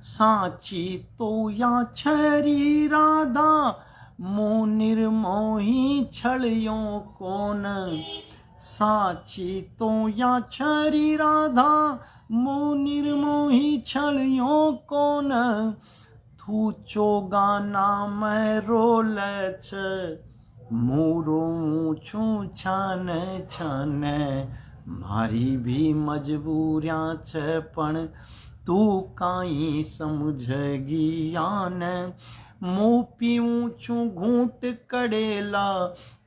सांची तो या छरी राधा मोह निर्मोही छड़ियों कौन। सांची तो या छरी राधा मोह निर्मोही छड़ियों कौन। तू चोगाना मैं रोल छ मोरो छू छान छान। मारी भी मजबूरियां छ पण तू काई समझेगी यान। मुँह पीऊं छू घूंट कड़ेला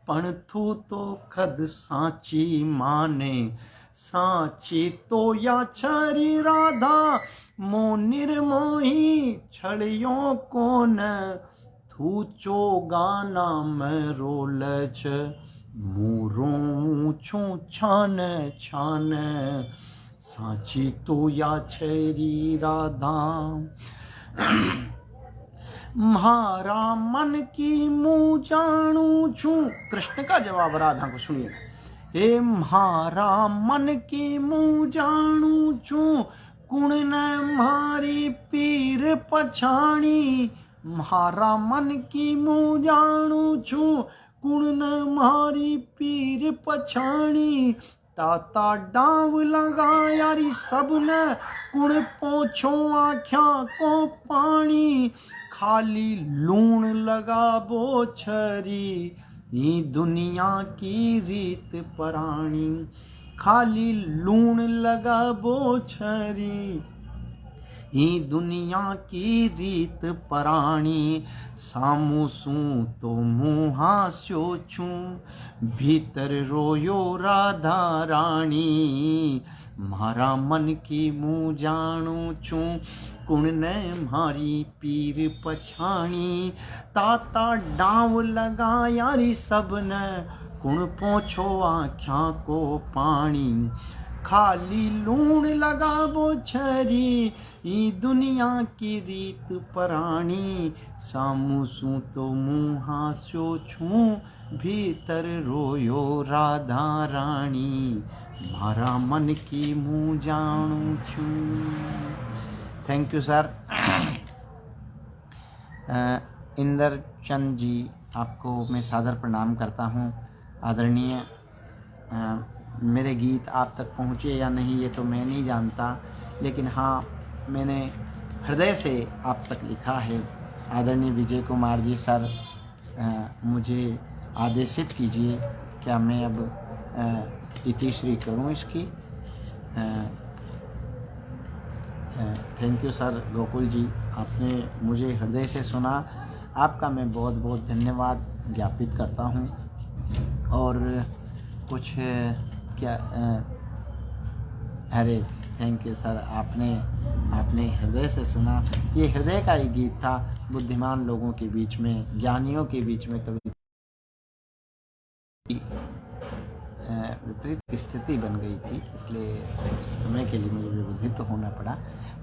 पण तू तो खद सांची माने। सांची तो या छरी राधा मोह निर्मोही छड़ियों कौन। तू चोगाना मैं रोल छ मोरो छू छान छान। सांची तो या छरी राधा। म्हारा मन की मुँह जानू छू। कृष्ण का जवाब राधा को सुनिए। हे म्हारा मन की मुँह जानू छू कुण न म्हारी पीर पछाणी। म्हारा मन की मुँह जानू छू कुण न म्हारी पीर पछाणी। ताता डांव लगा यारी सबने कुण पोछो आख्या को पानी। खाली लूण लगा बोछरी ई दुनिया की रीत पराणी। खाली लूण लगा बोछरी ई दुनिया की रीत पराणी। सामू सू तो मुँह हास्यो छू भीतर रोयो राधा रानी। मारा मन की मुँह जानू छू कुण ने मारी पीर पछाणी। ताता डांव लगा यारी सबने कुण पोछो आख्या को पानी। खाली लूण लगा बोछरी ई दुनिया की रीत पराणी। सामू सू तो मुँह हास्यो छू भीतर रोयो राधा रानी। मारा मन की मुँह जानू छू। Thank you sir. Inder Chand ji, आपको मैं सादर प्रणाम करता हूँ। आदरणीय, मेरे गीत आप तक पहुँचे या नहीं ये तो मैं नहीं जानता, लेकिन हाँ मैंने हृदय से आप तक लिखा है। आदरणीय विजय कुमार जी सर, मुझे आदेशित कीजिए, क्या मैं अब इतिश्री करूं इसकी। थैंक यू सर गोकुल जी, आपने मुझे हृदय से सुना। आपका मैं बहुत बहुत धन्यवाद ज्ञापित करता हूं। और कुछ क्या अरे थैंक यू सर, आपने हृदय से सुना। ये हृदय का ही गीत था। बुद्धिमान लोगों के बीच में, ज्ञानियों के बीच में कभी विपरीत स्थिति बन गई थी, इसलिए समय के लिए मुझे विबोधित तो होना पड़ा।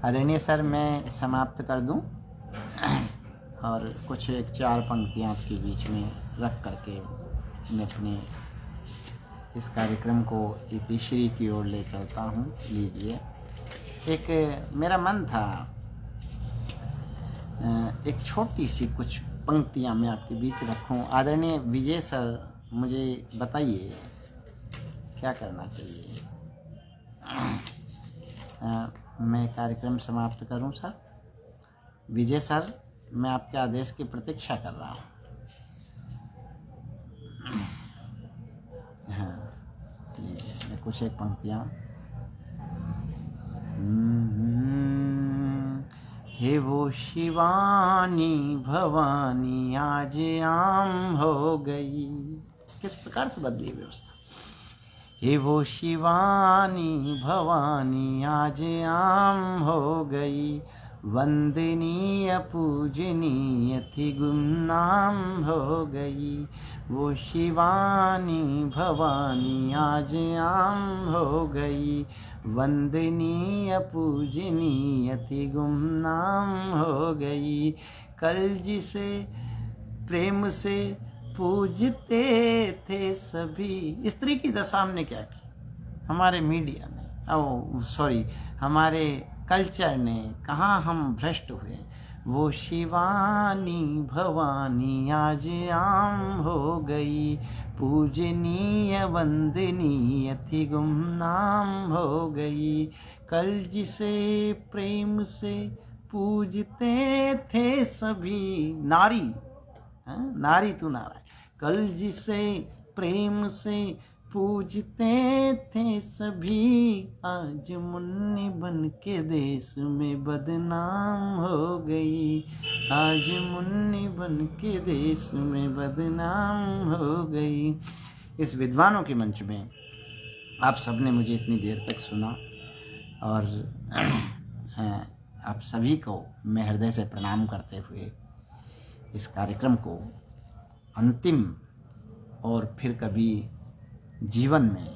आदरणीय सर, मैं समाप्त कर दूं और कुछ एक चार पंक्तियां आपके बीच में रख करके मैं अपने इस कार्यक्रम को इतिश्री की ओर ले चलता हूं। लीजिए, एक मेरा मन था, एक छोटी सी कुछ पंक्तियां मैं आपके बीच रखूं। आदरणीय विजय सर, मुझे बताइए क्या करना चाहिए। मैं कार्यक्रम समाप्त करूं सर। विजय सर, मैं आपके आदेश की प्रतीक्षा कर रहा हूं। हाँ, लीजिए कुछ एक पंक्तियां। हे वो शिवानी भवानी आज आम हो गई। किस प्रकार से बदली व्यवस्था। हे वो शिवानी भवानी आज आम हो गई, वंदनीय पूजनीय थी गुमनाम हो गई। वो शिवानी भवानी आज आम हो गई, वंदनीय पूजनीय थी गुमनाम हो गई। कल जिसे प्रेम से पूजते थे सभी। स्त्री की दशा हमने क्या की, हमारे मीडिया ने, हमारे कल्चर ने, कहाँ हम भ्रष्ट हुए। वो शिवानी भवानी आज आम हो गई, पूजनीय वंदनीय थी गुमनाम हो गई। कल जिसे प्रेम से पूजते थे सभी। नारी, नारी तू नारायण। कल जिसे प्रेम से पूजते थे सभी, आज मुन्नी बन के देश में बदनाम हो गई। आज मुन्नी बन के देश में बदनाम हो गई। इस विद्वानों के मंच में आप सबने मुझे इतनी देर तक सुना, और आप सभी को मैं हृदय से प्रणाम करते हुए इस कार्यक्रम को अंतिम, और फिर कभी जीवन में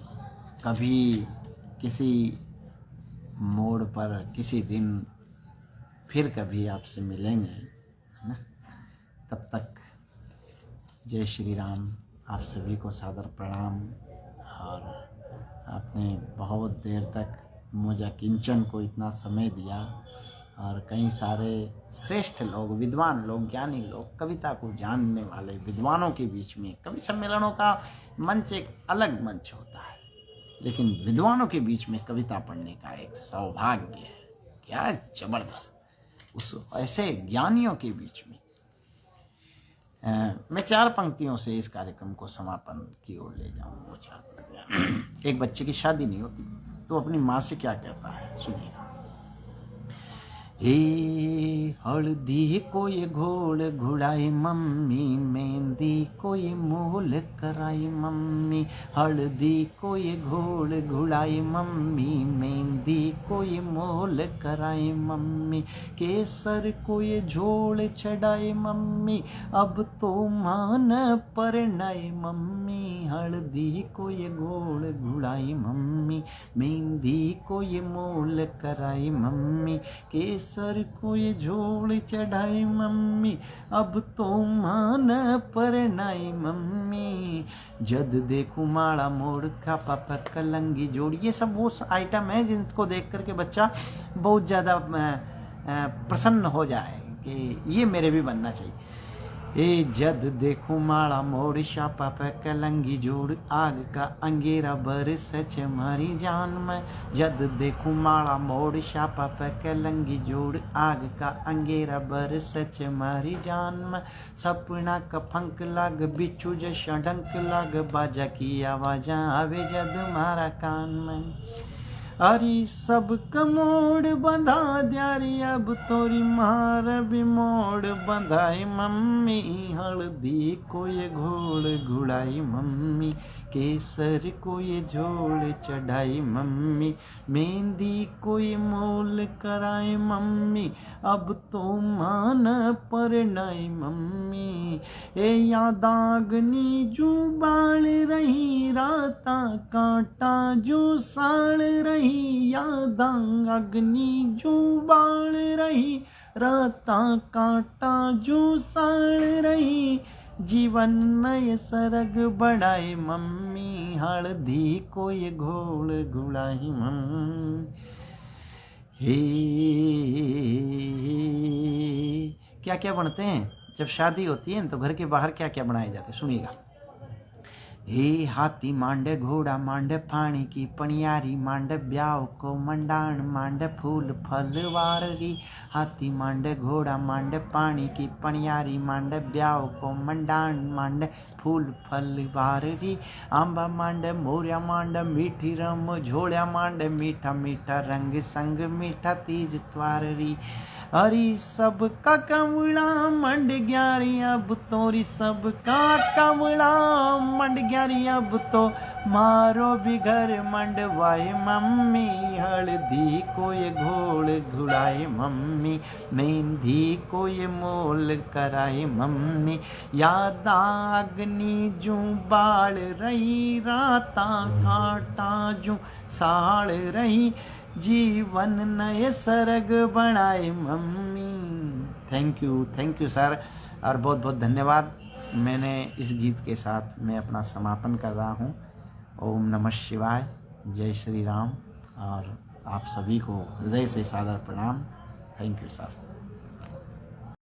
कभी किसी मोड़ पर किसी दिन फिर कभी आपसे मिलेंगे, है ना। तब तक जय श्री राम। आप सभी को सादर प्रणाम। और आपने बहुत देर तक मुझे किंचन को इतना समय दिया, और कई सारे श्रेष्ठ लोग, विद्वान लोग, ज्ञानी लोग, कविता को जानने वाले विद्वानों के बीच में। कवि सम्मेलनों का मंच एक अलग मंच होता है, लेकिन विद्वानों के बीच में कविता पढ़ने का एक सौभाग्य है। क्या जबरदस्त, उस ऐसे ज्ञानियों के बीच में। मैं 4 पंक्तियों से इस कार्यक्रम को समापन की ओर ले जाऊँगा। वो 4 पंक्तियाँ। एक बच्चे की शादी नहीं होती तो अपनी माँ से क्या कहता है, सुनिएगा। हे हल्दी को ये घोल घुड़ाई मम्मी, मेहंदी को ये मोल कराई मम्मी। हल्दी को ये घोल घुड़ाई मम्मी, मेहंदी को ये मोल कराई मम्मी। केसर को ये झोल चढ़ाई मम्मी, अब तो मान परनाई मम्मी। हल्दी को ये घोल घुड़ाई मम्मी, मेहंदी को ये मोल कराई मम्मी। केसर को ये झोल चढ़ाई मम्मी, अब तो मान परनाई मम्मी। जद देखूं माड़ा मोड़ का पापा कलंगी जोड़। ये सब वो आइटम है जिनको देख करके बच्चा बहुत ज़्यादा प्रसन्न हो जाए कि ये मेरे भी बनना चाहिए। ए जद देखूं माड़ा मोड़ शापा पे कलंगी जोड़, आग का अंगेरा बरस हमारी जान में। जद देखूं माड़ा मोड़ शापा पे कलंगी जोड़, आग का अंगेरा बरस हमारी जान में। सपना का फंक लाग बिच्छू जैसा डंक लाग, बाजा की आवाज आवे जद मारा कान में। अरे सब कमोड़ बंधा द्यारी, अब तोरी मार भी मोड़ बंधाई मम्मी। हल्दी को ये घोड़ घुड़ाई मम्मी, केसर को ये झोल चढ़ाई मम्मी। मेहंदी को ये मोल कराई मम्मी, अब तो मान परनाई मम्मी। ए यादाग्नि जू बाल रही, राता कांटा जू साल रही। यादां अग्नि जू बाल रही, राता कांटा जू साल रही। जीवन नए सरग बढ़ाए मम्मी, हल्दी को ये घोल घुड़ाई मम्मी। हे क्या क्या बनते हैं जब शादी होती है तो घर के बाहर क्या क्या बनाए जाते हैं, सुनिएगा। हे हाथी मांड घोड़ा मांड पानी की पनियारी मांड ब्याव को मंडाण मांड फूल फलवार री। हाथी मांड घोड़ा मांड पानी की पनियारी मांड ब्याव को मंडाण मांड फूल फलवार री। आंबा मांड मोरिया मांड मीठी रम झोड़िया मांड मीठा मीठा रंग संग मीठा तीज त्वार री। हरी सबका कमला मंड ग्यारी अब तोरी सबका कमला मंड ग्यारी अब तो मारो भी घर मंडवाए मम्मी। हल्दी को ये घोल घुड़ाए मम्मी मेहंदी को ये मोल कराए मम्मी। यादा अग्नि जू बाल रही राता काटा जू साड़ रही जीवन नए सरग बनाए मम्मी। थैंक यू सर, और बहुत बहुत धन्यवाद। मैंने इस गीत के साथ मैं अपना समापन कर रहा हूँ। ओम नमः शिवाय, जय श्री राम, और आप सभी को हृदय से सादर प्रणाम। Thank you sir.